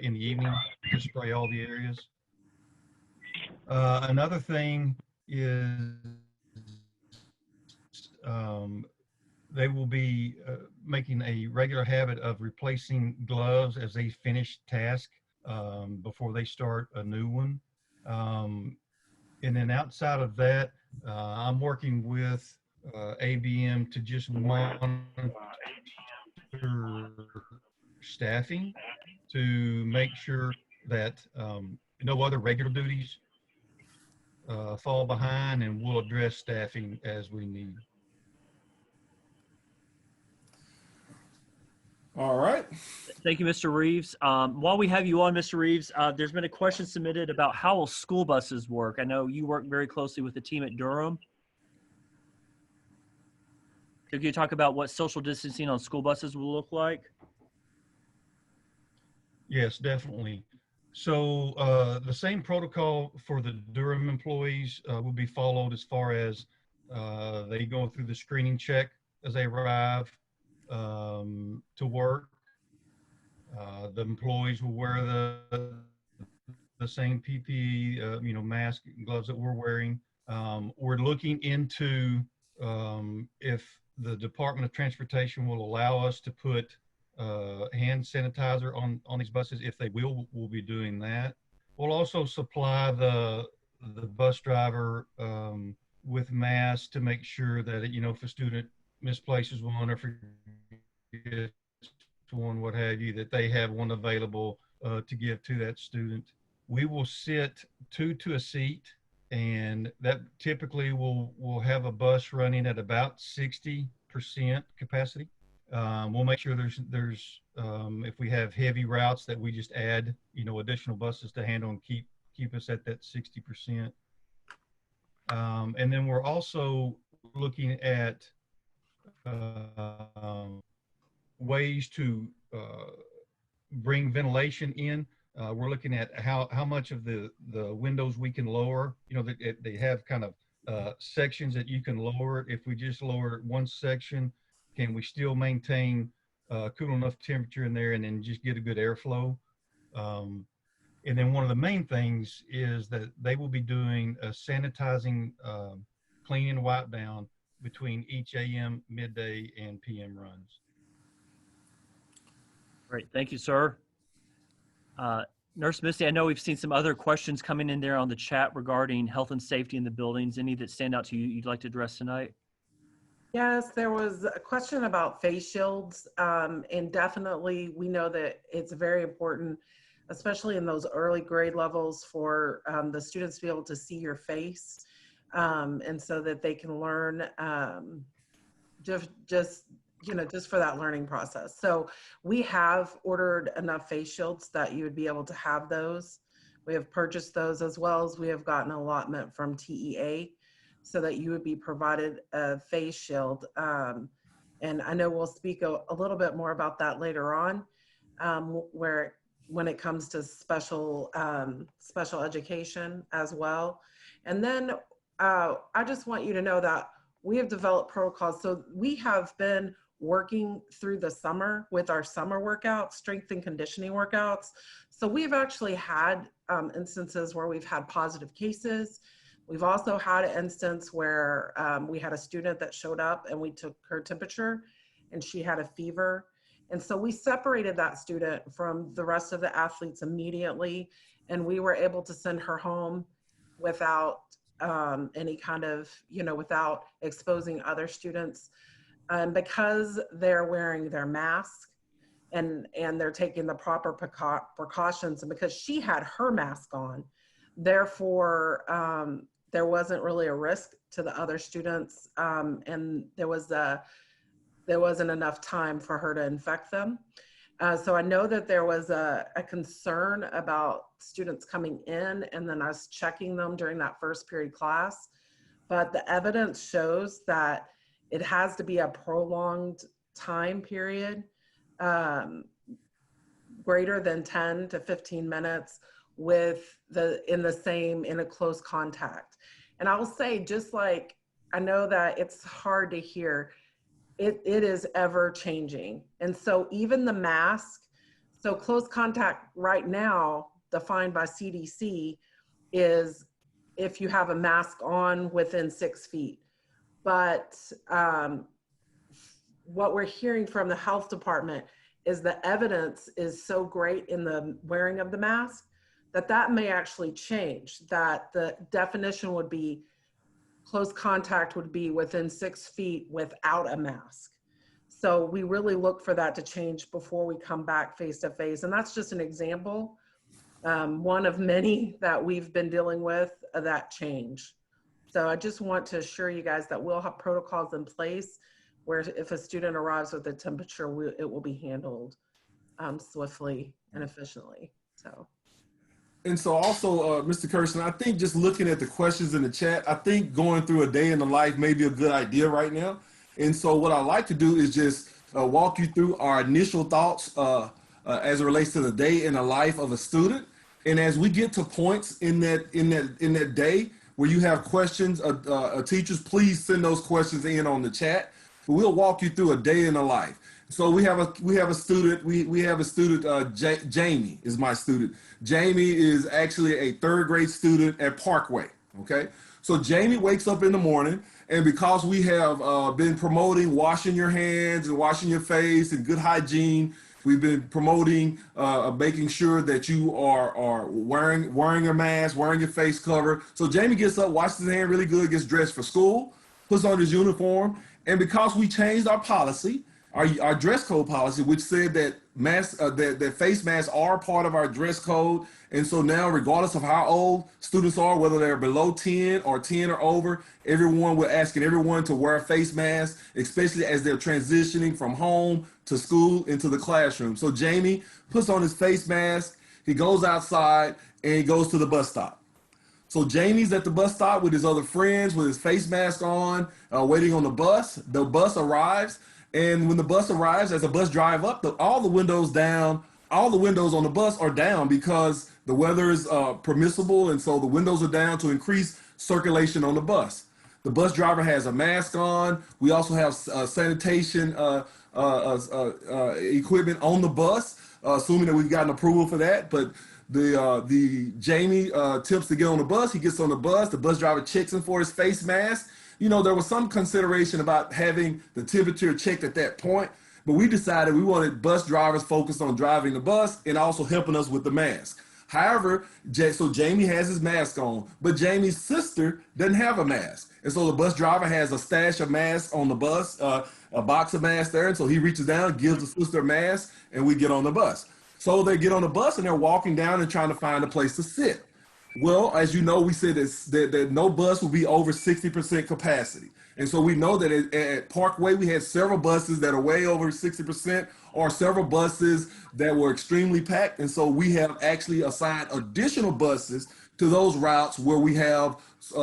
in the evening to spray all the areas. Another thing is they will be making a regular habit of replacing gloves as they finish task before they start a new one. And then outside of that, I'm working with ABM to just monitor staffing to make sure that no other regular duties fall behind, and we'll address staffing as we need. All right. Thank you, Mr. Reeves. While we have you on, Mr. Reeves, there's been a question submitted about how will school buses work? I know you work very closely with the team at Durham. Could you talk about what social distancing on school buses will look like? Yes, definitely. So the same protocol for the Durham employees will be followed as far as they go through the screening check as they arrive to work. The employees will wear the same PPE, mask, gloves that we're wearing. We're looking into if the Department of Transportation will allow us to put hand sanitizer on these buses. If they will, we'll be doing that. We'll also supply the bus driver with masks to make sure that, if a student misplaces one or forgets one, what have you, that they have one available to give to that student. We will sit 2 to a seat, and that typically will have a bus running at about 60% capacity. We'll make sure there's if we have heavy routes, that we just add additional buses to handle and keep us at that 60%. And then we're also looking at ways to bring ventilation in. We're looking at how much of the windows we can lower. They have kind of sections that you can lower it. If we just lower one section, can we still maintain cool enough temperature in there and then just get a good airflow? And then one of the main things is that they will be doing a sanitizing, clean and wipe down between each AM, midday, and PM runs. Great, thank you, sir. Nurse Missy, I know we've seen some other questions coming in there on the chat regarding health and safety in the buildings. Any that stand out to you you'd like to address tonight? Yes, there was a question about face shields, and definitely we know that it's very important, especially in those early grade levels, for the students to be able to see your face, and so that they can learn just just for that learning process. So we have ordered enough face shields that you would be able to have those. We have purchased those, as well as we have gotten allotment from TEA so that you would be provided a face shield. And I know we'll speak a little bit more about that later on, when it comes to special education as well. And then I just want you to know that we have developed protocols. So we have been working through the summer with our summer workouts, strength and conditioning workouts. So we've actually had instances where we've had positive cases. We've also had an instance where we had a student that showed up and we took her temperature and she had a fever. And so we separated that student from the rest of the athletes immediately, and we were able to send her home without any kind of, without exposing other students. Because they're wearing their mask and they're taking the proper precautions, and because she had her mask on, therefore there wasn't really a risk to the other students, and there wasn't enough time for her to infect them. So I know that there was a concern about students coming in and then us checking them during that first period class, but the evidence shows that it has to be a prolonged time period, greater than 10 to 15 minutes in a close contact. And I will say, just like, I know that it's hard to hear, it is ever changing. And so even the mask, so close contact right now, defined by CDC, is if you have a mask on within 6 feet. But what we're hearing from the health department is the evidence is so great in the wearing of the mask that may actually change, that the definition would be close contact would be within 6 feet without a mask. So we really look for that to change before we come back face to face. And that's just an example, one of many that we've been dealing with that change. So I just want to assure you guys that we'll have protocols in place where if a student arrives with a temperature, it will be handled swiftly and efficiently. And so also, Mr. Kirsten, I think just looking at the questions in the chat, I think going through a day in the life may be a good idea right now. And so what I like to do is just walk you through our initial thoughts as it relates to the day in the life of a student. And as we get to points in that day where you have questions, teachers, please send those questions in on the chat. But we'll walk you through a day in the life. So we have a student. We have a student. Jamie is my student. Jamie is actually a 3rd grade student at Parkway. Okay, so Jamie wakes up in the morning, and because we have been promoting washing your hands and washing your face and good hygiene, we've been promoting making sure that you are wearing a mask, wearing your face cover. So Jamie gets up, washes his hand really good, gets dressed for school, puts on his uniform, and because we changed our policy, our dress code policy, which said that that face masks are part of our dress code. And so now, regardless of how old students are, whether they're below 10 or 10 or over, we're asking everyone to wear a face mask, especially as they're transitioning from home to school into the classroom. So Jamie puts on his face mask, he goes outside, and he goes to the bus stop. So Jamie's at the bus stop with his other friends with his face mask on, waiting on the bus. The bus arrives. And when the bus arrives, as the bus drive up, all the windows on the bus are down because the weather is permissible, and so the windows are down to increase circulation on the bus. The bus driver has a mask on. We also have sanitation equipment on the bus, assuming that we've gotten approval for that. But the Jamie attempts to get on the bus. He gets on the bus. The bus driver checks him for his face mask. There was some consideration about having the temperature checked at that point, but we decided we wanted bus drivers focused on driving the bus and also helping us with the mask. However, so Jamie has his mask on, but Jamie's sister doesn't have a mask. And so the bus driver has a stash of masks on the bus, a box of masks there. And so he reaches down, gives the sister a mask, and we get on the bus. So they get on the bus and they're walking down and trying to find a place to sit. Well, as you know, we said that no bus will be over 60% capacity. And so we know that at Parkway, we had several buses that are way over 60% or several buses that were extremely packed. And so we have actually assigned additional buses to those routes where we have a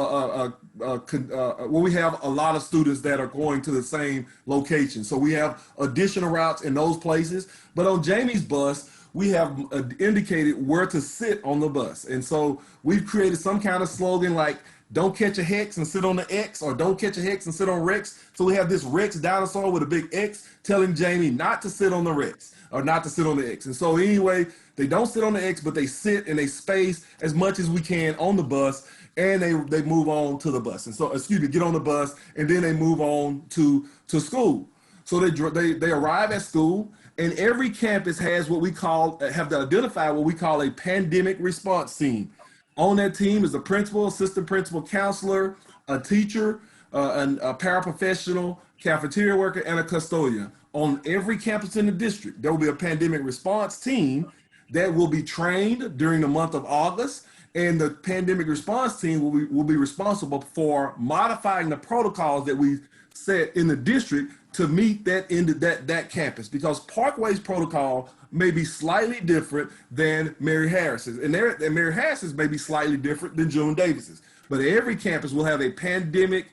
lot of students that are going to the same location. So we have additional routes in those places. But on Jamie's bus, we have indicated where to sit on the bus. And so we've created some kind of slogan like, don't catch a hex and sit on the X, or don't catch a hex and sit on Rex. So we have this Rex dinosaur with a big X telling Jamie not to sit on the Rex or not to sit on the X. And so anyway, they don't sit on the X, but they sit and they space as much as we can on the bus, and they move on to the bus. And so, get on the bus, and then they move on to school. So they arrive at school, and every campus has have identified what we call a pandemic response team. On that team is a principal, assistant principal, counselor, a teacher, a paraprofessional, cafeteria worker, and a custodian. On every campus in the district, there will be a pandemic response team that will be trained during the month of August, and the pandemic response team will be responsible for modifying the protocols that we set in the district to meet that campus, because Parkway's protocol may be slightly different than Mary Harris's, and Mary Harris's may be slightly different than June Davis's. But every campus will have a pandemic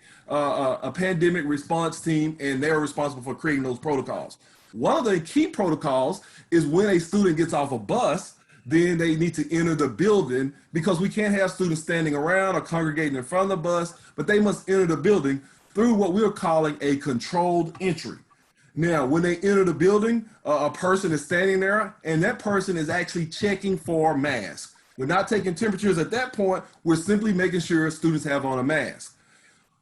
response team, and they're responsible for creating those protocols. One of the key protocols is when a student gets off a bus, then they need to enter the building, because we can't have students standing around or congregating in front of the bus, but they must enter the building through what we're calling a controlled entry. Now, when they enter the building, a person is standing there, and that person is actually checking for masks. We're not taking temperatures at that point. We're simply making sure students have on a mask.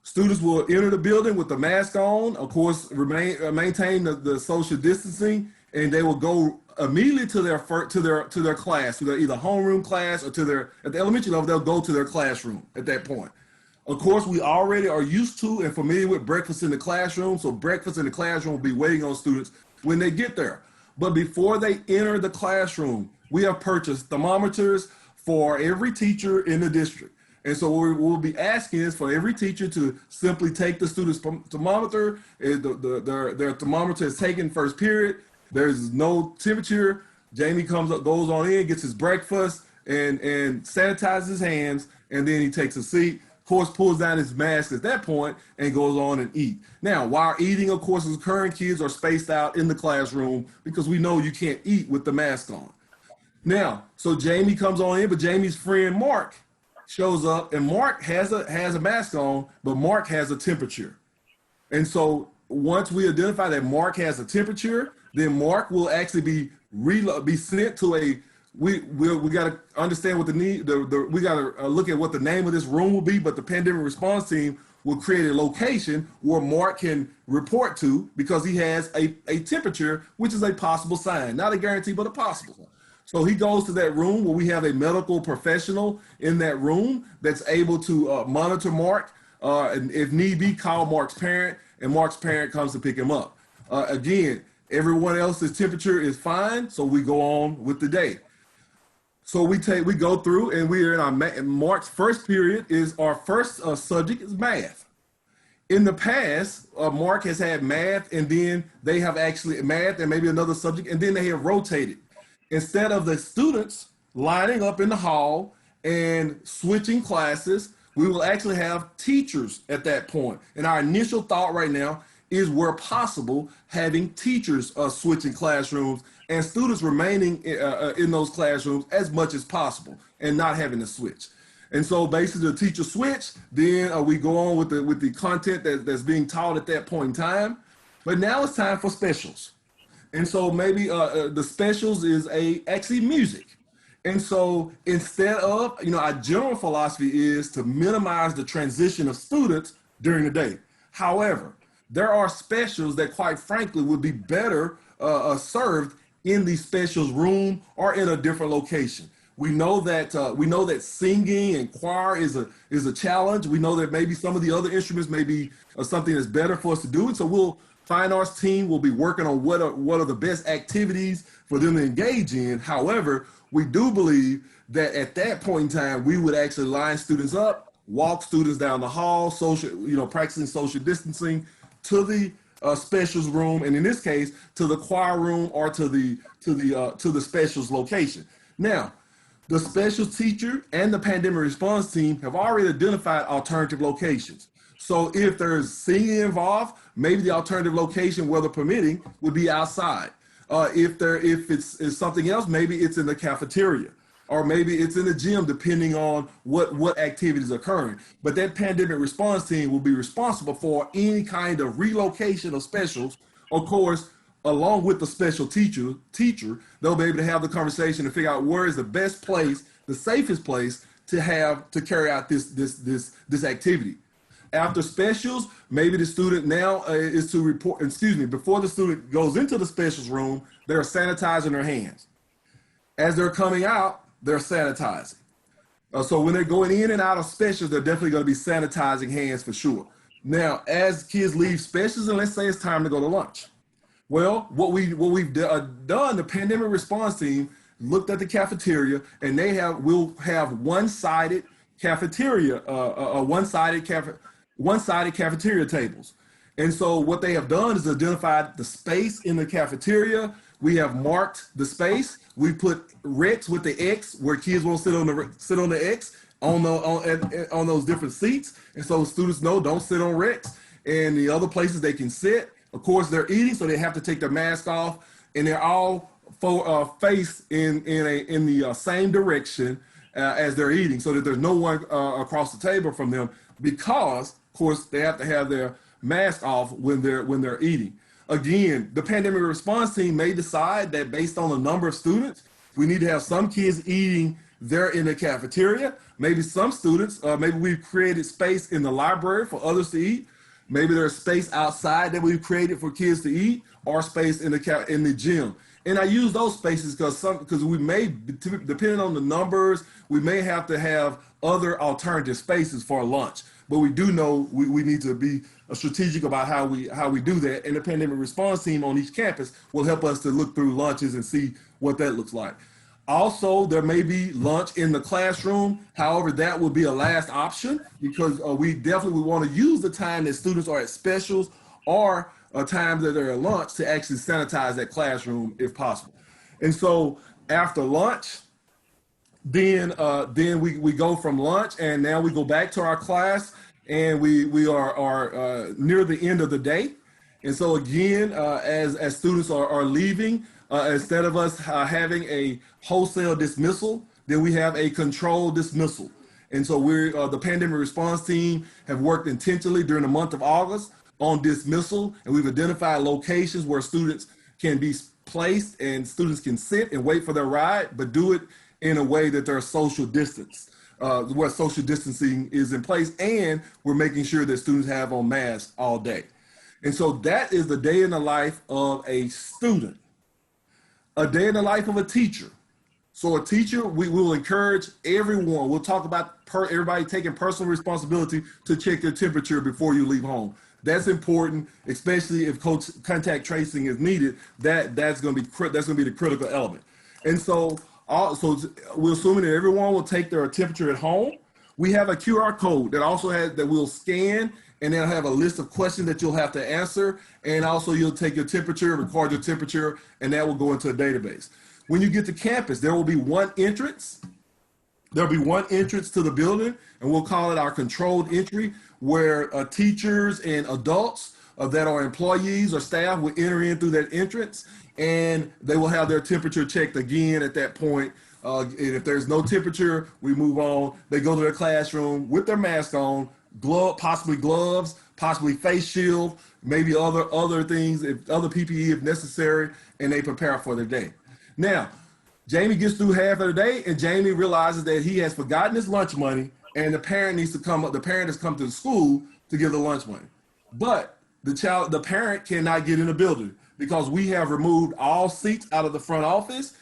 Students will enter the building with the mask on, of course, maintain the social distancing, and they will go immediately to their class, to their either homeroom class, or at the elementary level, they'll go to their classroom at that point. Of course, we already are used to and familiar with breakfast in the classroom, so breakfast in the classroom will be waiting on students when they get there. But before they enter the classroom, we have purchased thermometers for every teacher in the district. And so what we'll be asking is for every teacher to simply take the student's thermometer. Their thermometer is taken first period. There's no temperature. Jamie goes on in, gets his breakfast, and sanitizes his hands, and then he takes a seat. Of course, pulls down his mask at that point and goes on and eat. Now, while eating, of course, is occurring, kids are spaced out in the classroom, because we know you can't eat with the mask on. Now, so Jamie comes on in, but Jamie's friend Mark shows up, and Mark has a mask on, but Mark has a temperature. And so once we identify that Mark has a temperature, then Mark will actually be sent to we got to understand what we got to look at what the name of this room will be, but the pandemic response team will create a location where Mark can report to, because he has a temperature, which is a possible sign, not a guarantee, but a possible. So he goes to that room where we have a medical professional in that room that's able to monitor Mark, and if need be, call Mark's parent, and Mark's parent comes to pick him up. Again, everyone else's temperature is fine, so we go on with the day. So we go through, and we are in our Mark's first period. Our first subject is math. In the past, Mark has had math, and then they have actually math and maybe another subject, and then they have rotated. Instead of the students lining up in the hall and switching classes, we will actually have teachers at that point. And our initial thought right now is, where possible, having teachers switching classrooms and students remaining in those classrooms as much as possible and not having to switch. And so basically the teacher switch, then we go on with the content that's being taught at that point in time. But now it's time for specials. And so maybe the specials is actually music. And so instead of, our general philosophy is to minimize the transition of students during the day. However, there are specials that, quite frankly, would be better served in the specials room or in a different location. We know that singing and choir is a challenge. We know that maybe some of the other instruments may be something that's better for us to do. And so we'll fine arts team will be working on what are the best activities for them to engage in. However, we do believe that at that point in time, we would actually line students up, walk students down the hall, practicing social distancing to the specials room, and in this case, to the choir room or to the specials location. Now, the specials teacher and the pandemic response team have already identified alternative locations. So if there's singing involved, maybe the alternative location, weather permitting, would be outside. If it's something else, maybe it's in the cafeteria, or maybe it's in the gym, depending on what activities are occurring. But that pandemic response team will be responsible for any kind of relocation of specials. Of course, along with the special teacher, they'll be able to have the conversation and figure out where is the best place, the safest place to carry out this activity. After specials, maybe the student now is to report, before the student goes into the specials room, they're sanitizing their hands. As they're coming out, they're sanitizing. So when they're going in and out of specials, they're definitely going to be sanitizing hands for sure. Now, as kids leave specials, and let's say it's time to go to lunch. Well, what we've done, the pandemic response team looked at the cafeteria, and we'll have one-sided cafeteria, one-sided cafeteria tables. And so what they have done is identified the space in the cafeteria. We have marked the space. We put Rex with the X where kids won't sit on the X on those different seats. And so students know don't sit on Rex. And the other places they can sit. Of course, they're eating, so they have to take their mask off, and they're all face in the same direction as they're eating, so that there's no one across the table from them, because, of course, they have to have their mask off when they're eating. Again, the pandemic response team may decide that based on the number of students, we need to have some kids eating there in the cafeteria. Maybe some students, maybe we've created space in the library for others to eat. Maybe there's space outside that we've created for kids to eat, or space in the gym. And I use those spaces because we may, depending on the numbers, we may have to have other alternative spaces for lunch. But we do know we need to be strategic about how we do that. And the pandemic response team on each campus will help us to look through lunches and see what that looks like. Also, there may be lunch in the classroom. However, that will be a last option, because we definitely want to use the time that students are at specials or times that they're at lunch to actually sanitize that classroom if possible. And so after lunch, then we go from lunch, and now we go back to our class, and we are near the end of the day. And so again, as students are leaving, instead of us having a wholesale dismissal, then we have a controlled dismissal. And so the pandemic response team have worked intentionally during the month of August on dismissal, and we've identified locations where students can be placed and students can sit and wait for their ride, but do it in a way that they're social distance, where social distancing is in place, and we're making sure that students have on masks all day. And so that is the day in the life of a student. A day in the life of a teacher. So a teacher, we will encourage everyone. We'll talk about everybody taking personal responsibility to check their temperature before you leave home. That's important, especially if contact tracing is needed. That's going to be the critical element. And so we're assuming that everyone will take their temperature at home. We have a QR code that we'll scan, and they'll have a list of questions that you'll have to answer. And also you'll take your temperature, record your temperature, and that will go into a database. When you get to campus, there will be one entrance. There'll be one entrance to the building, and we'll call it our controlled entry, where teachers and adults that are employees or staff will enter in through that entrance, and they will have their temperature checked again at that point. And if there's no temperature, we move on. They go to their classroom with their mask on, possibly gloves, possibly face shield, maybe other things, other PPE if necessary, and they prepare for their day. Now, Jamie gets through half of the day, and Jamie realizes that he has forgotten his lunch money, and the parent needs to come up. The parent has come to the school to give the lunch money, but the parent cannot get in the building because we have removed all seats out of the front office.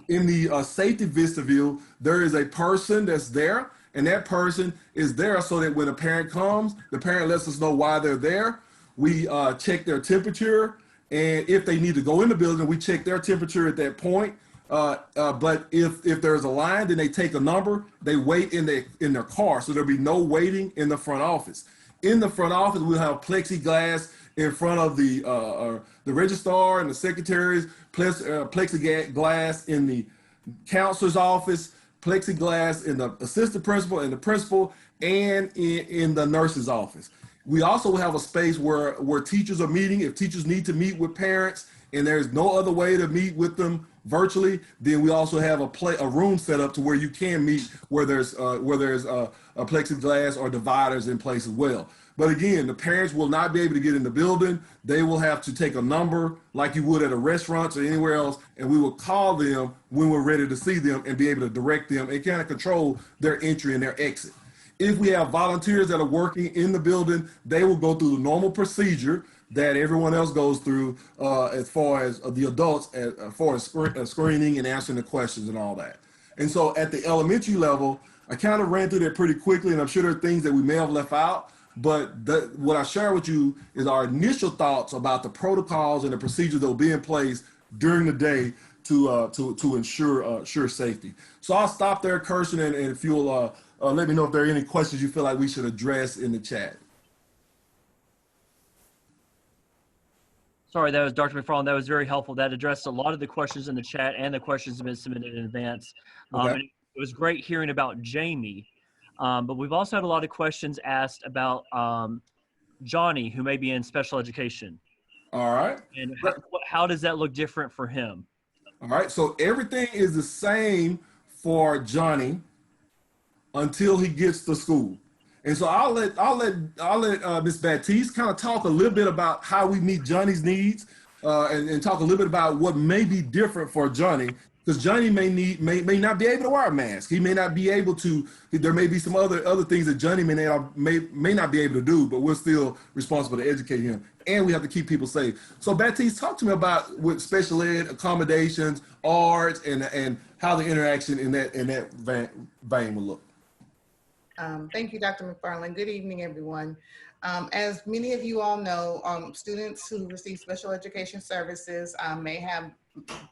In the safety vestibule, there is a person that's there, and that person is there so that when a parent comes, the parent lets us know why they're there. We check their temperature, and if they need to go in the building, we check their temperature at that point. But if there's a line, then they take a number. They wait in their car, so there'll be no waiting in the front office. In the front office, we'll have plexiglass in front of the registrar and the secretaries, plexiglass in the counselor's office, plexiglass in the assistant principal and the principal, and in the nurse's office. We also have a space where teachers are meeting. If teachers need to meet with parents and there's no other way to meet with them virtually, then we also have a room set up to where you can meet where there's a plexiglass or dividers in place as well. But again, the parents will not be able to get in the building. They will have to take a number like you would at a restaurant or anywhere else, and we will call them when we're ready to see them and be able to direct them and kind of control their entry and their exit. If we have volunteers that are working in the building, they will go through the normal procedure that everyone else goes through as far as the adults, as far as screening and answering the questions and all that. And so at the elementary level, I kind of ran through that pretty quickly, and I'm sure there are things that we may have left out. But what I share with you is our initial thoughts about the protocols and the procedures that will be in place during the day to ensure safety. So I'll stop there, Kirsten, and if you'll let me know if there are any questions you feel like we should address in the chat. Sorry, that was Dr. McFarland. That was very helpful. That addressed a lot of the questions in the chat, and the questions have been submitted in advance. Okay. And it was great hearing about Jamie. But we've also had a lot of questions asked about Johnny, who may be in special education. All right. And how does that look different for him? All right. So everything is the same for Johnny until he gets to school. And so I'll let Ms. Baptiste kind of talk a little bit about how we meet Johnny's needs and talk a little bit about what may be different for Johnny. Because Johnny may not be able to wear a mask. He may not be able to. There may be some other things that Johnny may not be able to do, but we're still responsible to educate him, and we have to keep people safe. So Baptiste, talk to me about what special ed accommodations, arts, and how the interaction in that vein will look. Thank you, Dr. McFarland. Good evening, everyone. As many of you all know, students who receive special education services may have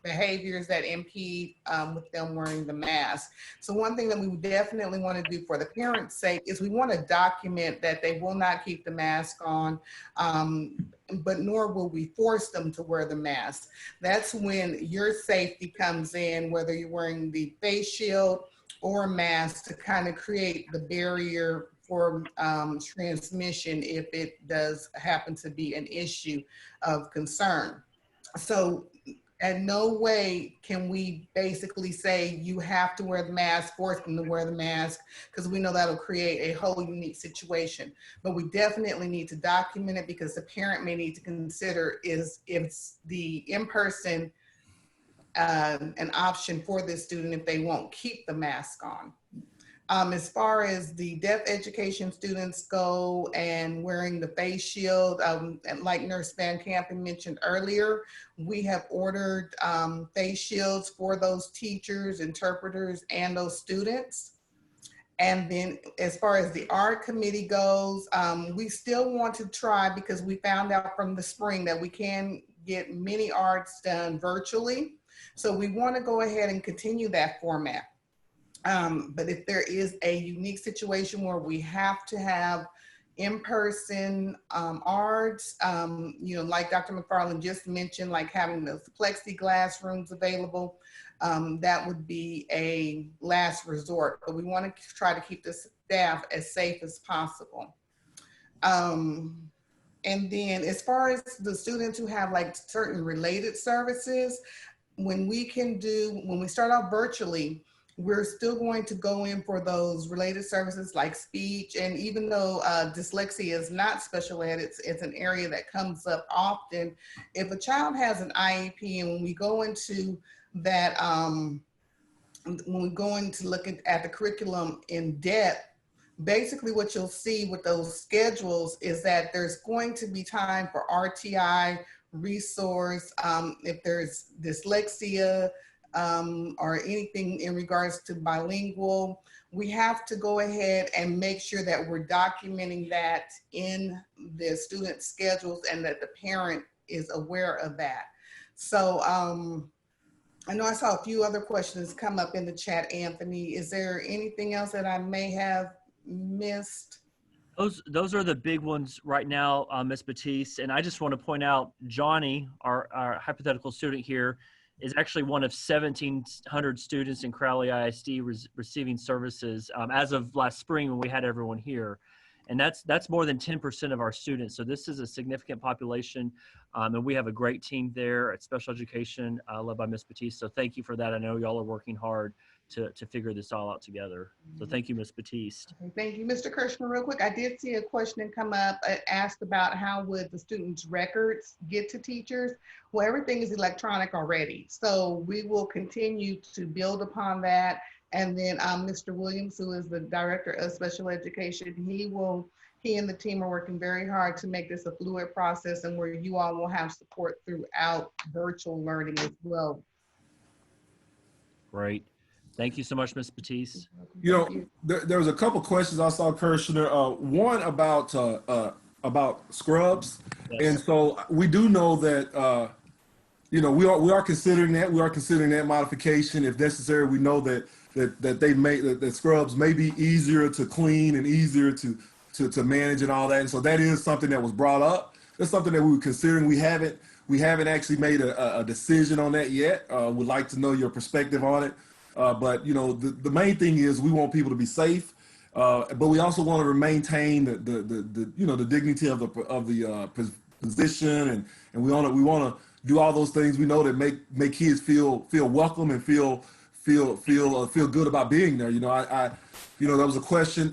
behaviors that impede with them wearing the mask. So one thing that we definitely want to do for the parents' sake is we want to document that they will not keep the mask on, but nor will we force them to wear the mask. That's when your safety comes in, whether you're wearing the face shield or a mask, to kind of create the barrier for transmission if it does happen to be an issue of concern. So in no way can we basically say you have to wear the mask, force them to wear the mask, because we know that'll create a whole unique situation. But we definitely need to document it, because the parent may need to consider is the in-person an option for this student if they won't keep the mask on. As far as the deaf education students go and wearing the face shield, and like Nurse Van Kampen mentioned earlier, we have ordered face shields for those teachers, interpreters, and those students. And then as far as the art committee goes, we still want to try, because we found out from the spring that we can get many arts done virtually. So we want to go ahead and continue that format. But if there is a unique situation where we have to have in-person arts, like Dr. McFarland just mentioned, like having those plexiglass rooms available, that would be a last resort. But we want to try to keep the staff as safe as possible. And then as far as the students who have like certain related services, when we start out virtually, we're still going to go in for those related services like speech. And even though dyslexia is not special ed, it's an area that comes up often. If a child has an IEP, and when we go into that, when we go into looking at the curriculum in depth, basically what you'll see with those schedules is that there's going to be time for RTI, resource, if there's dyslexia, or anything in regards to bilingual, we have to go ahead and make sure that we're documenting that in the student schedules and that the parent is aware of that. So I know I saw a few other questions come up in the chat, Anthony. Is there anything else that I may have missed? Those are the big ones right now, Ms. Batiste. And I just want to point out, Johnny, our hypothetical student here, is actually one of 1,700 students in Crowley ISD receiving services as of last spring when we had everyone here. And that's more than 10% of our students. So this is a significant population. And we have a great team there at special education led by Ms. Batiste. So thank you for that. I know y'all are working hard to figure this all out together. So thank you, Ms. Batiste. Okay, thank you. Mr. Kirschner, real quick, I did see a question come up. It asked about how would the students' records get to teachers? Well, everything is electronic already. So we will continue to build upon that. And then Mr. Williams, who is the Director of Special Education, he and the team are working very hard to make this a fluid process and where you all will have support throughout virtual learning as well. Great. Thank you so much, Ms. Batiste. You know, there was a couple questions I saw, Kirshner. One about scrubs, Yes. and so we do know that you know we are considering that. We are considering that modification if necessary. We know that that scrubs may be easier to clean and easier to manage and all that. And so that is something that was brought up. That's something that we were considering. We haven't actually made a decision on that yet. Would like to know your perspective on it. But you know, the main thing is we want people to be safe, but we also want to maintain the you know the dignity of the position, and we want to do all those things we know that make kids feel welcome and feel good about being there. You know, I you know, that was a question.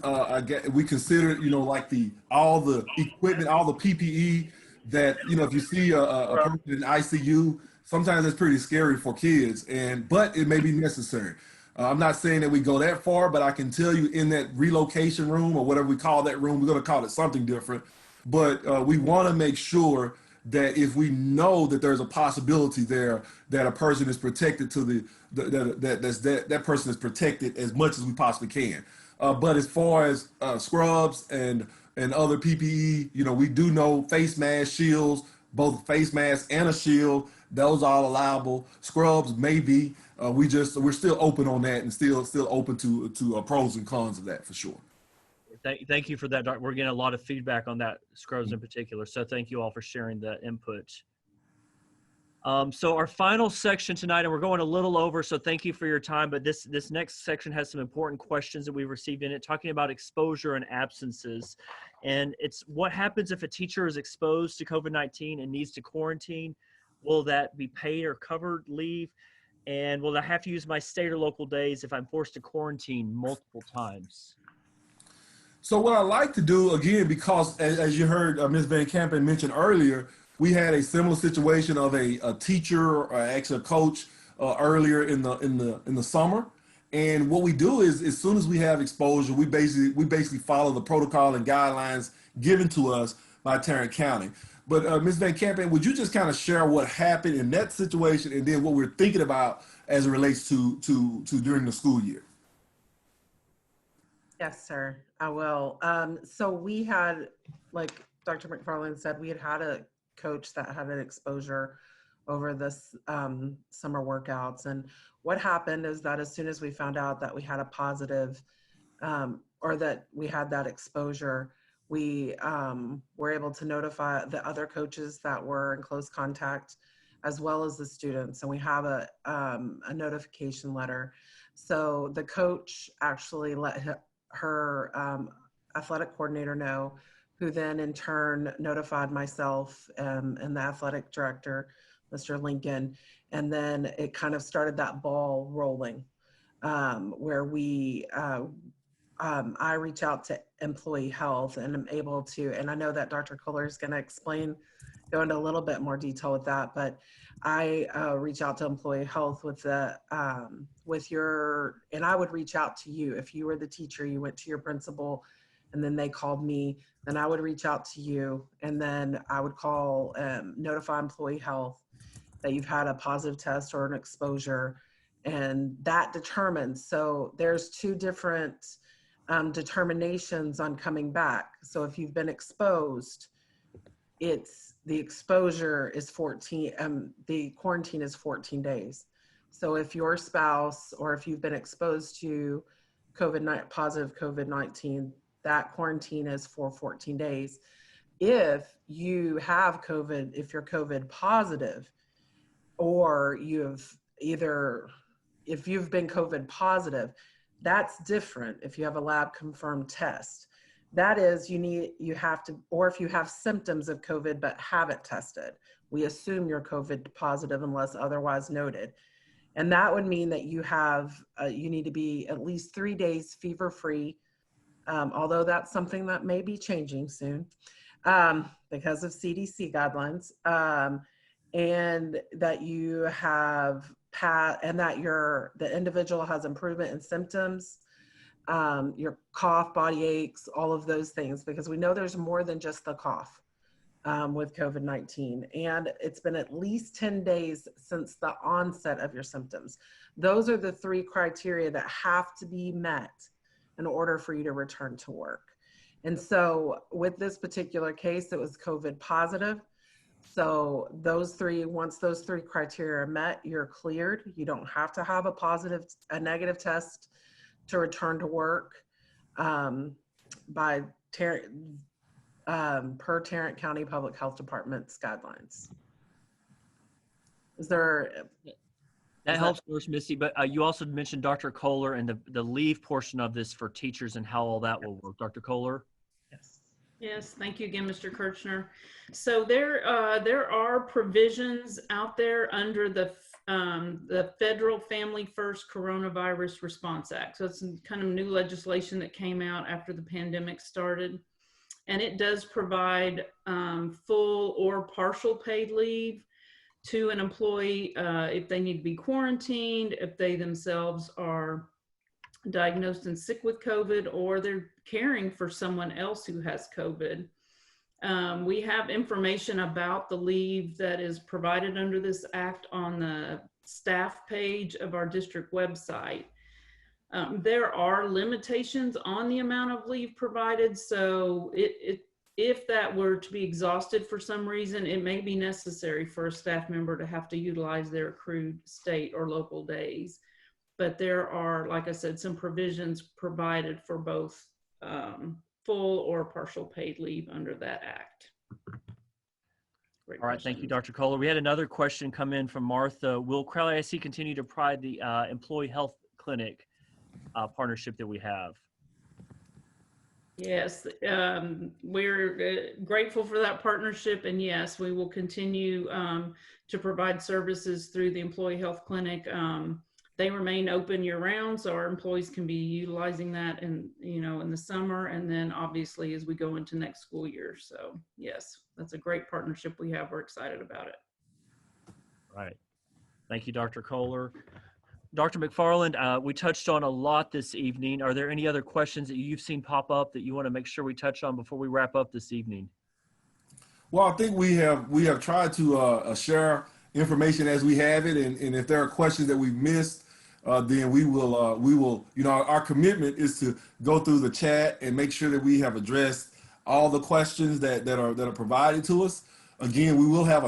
We considered, you know, like all the equipment, all the PPE that, you know, if you see a person in ICU. Sometimes it's pretty scary for kids, but it may be necessary. I'm not saying that we go that far, but I can tell you in that relocation room or whatever we call that room, we're going to call it something different. But we want to make sure that if we know that there's a possibility there that a person is protected that person is protected as much as we possibly can. But as far as scrubs and other PPE, you know, we do know face masks, shields, both face masks and a shield. Those are all allowable. Scrubs, maybe. We're still open on that and still open to pros and cons of that for sure. Thank you for that, Doc. We're getting a lot of feedback on that, scrubs in particular. So thank you all for sharing the input. So our final section tonight, and we're going a little over, so thank you for your time, but this next section has some important questions that we've received in it, talking about exposure and absences. And it's what happens if a teacher is exposed to COVID-19 and needs to quarantine? Will that be paid or covered leave? And will I have to use my state or local days if I'm forced to quarantine multiple times? So what I like to do, again, because as you heard Ms. Van Kampen mention earlier, we had a similar situation of a teacher or actually a coach earlier in the summer. And what we do is, as soon as we have exposure, we basically follow the protocol and guidelines given to us by Tarrant County. But Ms. Van Kampen, would you just kind of share what happened in that situation and then what we're thinking about as it relates to during the school year? Yes, sir, I will. So we had, like Dr. McFarland said, we had a coach that had an exposure over this summer workouts. And what happened is that as soon as we found out that we had a positive or that we had that exposure, we were able to notify the other coaches that were in close contact, as well as the students. And we have a notification letter. So the coach actually let her athletic coordinator know, who then in turn notified myself and the athletic director, Mr. Lincoln. And then it kind of started that ball rolling where I reach out to employee health and I'm able to, and I know that Dr. Kohler is going to go into a little bit more detail with that, but I reach out to employee health and I would reach out to you. If you were the teacher, you went to your principal and then they called me, then I would reach out to you and then I would call, notify employee health that you've had a positive test or an exposure. And that determines, so there's two different determinations on coming back. So if you've been exposed, the exposure is 14, the quarantine is 14 days. So if your spouse, or if you've been exposed to positive COVID-19, that quarantine is for 14 days. If you have COVID, if you're COVID positive, or if you've been COVID positive, that's different. If you have a lab confirmed test, that is, you have to, or if you have symptoms of COVID but haven't tested, we assume you're COVID positive unless otherwise noted. And that would mean that you need to be at least 3 days fever free, although that's something that may be changing soon because of CDC guidelines, and that you have and that the individual has improvement in symptoms, your cough, body aches, all of those things, because we know there's more than just the cough with COVID-19. And it's been at least 10 days since the onset of your symptoms. Those are the 3 criteria that have to be met in order for you to return to work. And so with this particular case, it was COVID positive. So once those 3 criteria are met, you're cleared. You don't have to have a negative test to return to work by per Tarrant County Public Health Department's guidelines. That helps, Nurse Missy, but you also mentioned Dr. Kohler and the leave portion of this for teachers and how all that will work. Dr. Kohler? Yes, thank you again, Mr. Kirchner. So there are provisions out there under the Federal Family First Coronavirus Response Act. So it's kind of new legislation that came out after the pandemic started. And it does provide full or partial paid leave to an employee if they need to be quarantined, if they themselves are diagnosed and sick with COVID, or they're caring for someone else who has COVID. We have information about the leave that is provided under this act on the staff page of our district website. There are limitations on the amount of leave provided, so if that were to be exhausted for some reason, it may be necessary for a staff member to have to utilize their accrued state or local days. But there are, like I said, some provisions provided for both full or partial paid leave under that act. All right, thank you, Dr. Kohler. We had another question come in from Martha. Will Crowley ISD continue to provide the employee health clinic partnership that we have? Yes, we're grateful for that partnership, and yes, we will continue to provide services through the employee health clinic. They remain open year round, so our employees can be utilizing that in the summer, and then obviously as we go into next school year. So yes, that's a great partnership we have. We're excited about it. Right. Thank you, Dr. Kohler. Dr. McFarland, we touched on a lot this evening. Are there any other questions that you've seen pop up that you want to make sure we touch on before we wrap up this evening? Well, I think we have tried to share information as we have it, and if there are questions that we've missed, then we will, our commitment is to go through the chat and make sure that we have addressed all the questions that are provided to us. Again, we will have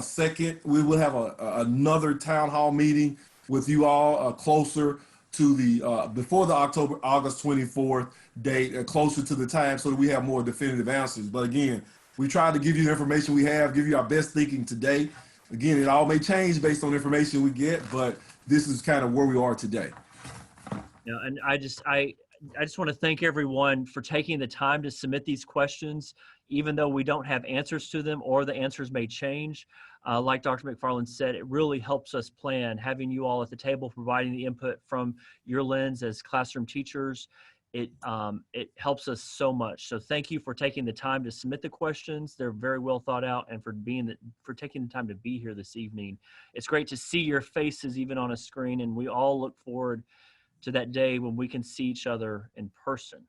another town hall meeting with you all closer to the before the August 24th date, closer to the time, so that we have more definitive answers. But again, we try to give you the information we have, give you our best thinking today. Again, it all may change based on the information we get, but this is kind of where we are today. Yeah, and I just want to thank everyone for taking the time to submit these questions, even though we don't have answers to them or the answers may change. Like Dr. McFarland said, it really helps us plan, having you all at the table, providing the input from your lens as classroom teachers. It helps us so much. So thank you for taking the time to submit the questions. They're very well thought out, and for taking the time to be here this evening. It's great to see your faces even on a screen, and we all look forward to that day when we can see each other in person.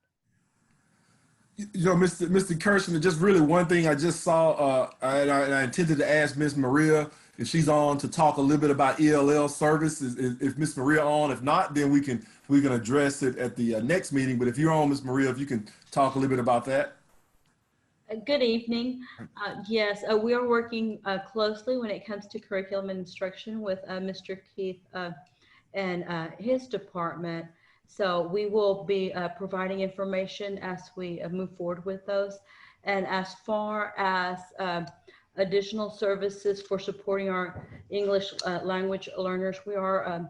Mr. Kirshner, just really one thing I just saw, and I intended to ask Ms. Maria, if she's on to talk a little bit about ELL service. If Miss Maria on, if not, then we can address it at the next meeting. But if you're on, Miss Maria, if you can talk a little bit about that. Good evening. Yes, we are working closely when it comes to curriculum and instruction with Mr. Keith and his department. So we will be providing information as we move forward with those. And as far as additional services for supporting our English language learners, we are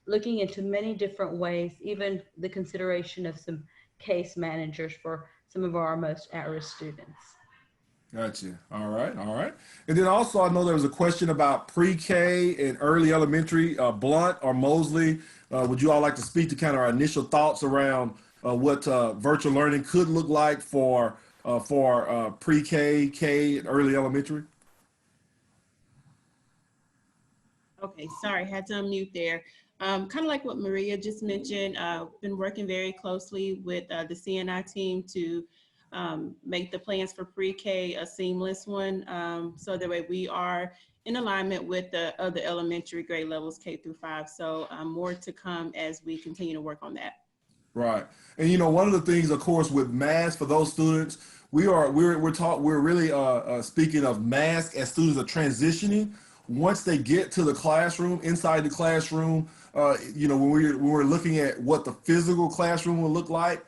looking into many different ways, even the consideration of some case managers for some of our most at-risk students. Gotcha. All right. All right. And then also, I know there was a question about pre-K and early elementary. Blunt or Mosley, would you all like to speak to kind of our initial thoughts around what virtual learning could look like for pre-K, K, and early elementary? Okay, sorry, had to unmute there. Kind of like what Maria just mentioned, been working very closely with the CNI team to make the plans for pre-K a seamless one. So that way we are in alignment with the other elementary grade levels, K through 5. So more to come as we continue to work on that. Right. And you know, one of the things, of course, with masks for those students, we're really speaking of masks as students are transitioning. Once they get to the classroom, inside the classroom, you know, when we're looking at what the physical classroom will look like,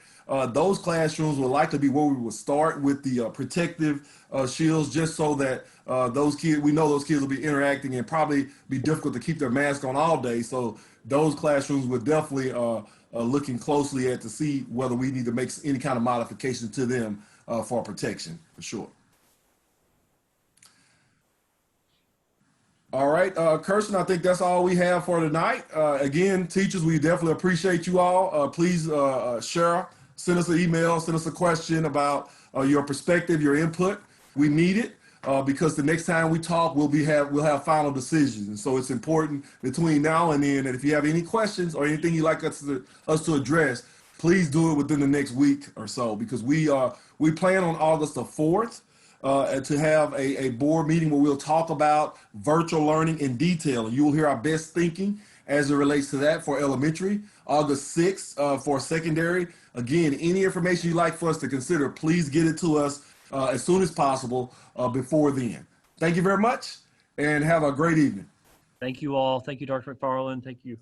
those classrooms will likely be where we will start with the protective shields, just so that we know those kids will be interacting and probably be difficult to keep their mask on all day. So those classrooms we're definitely looking closely at to see whether we need to make any kind of modification to them for protection, for sure. All right, Kirsten, I think that's all we have for tonight. Again, teachers, we definitely appreciate you all. Please share, send us an email, send us a question about your perspective, your input. We need it because the next time we talk, we'll have final decisions. And so it's important between now and then that if you have any questions or anything you'd like us to address, please do it within the next week or so, because we plan on August the 4th. To have a board meeting where we'll talk about virtual learning in detail. You will hear our best thinking as it relates to that for elementary. August 6th for secondary. Again, any information you'd like for us to consider, please get it to us as soon as possible before then. Thank you very much and have a great evening. Thank you all. Thank you, Dr. McFarland. Thank you.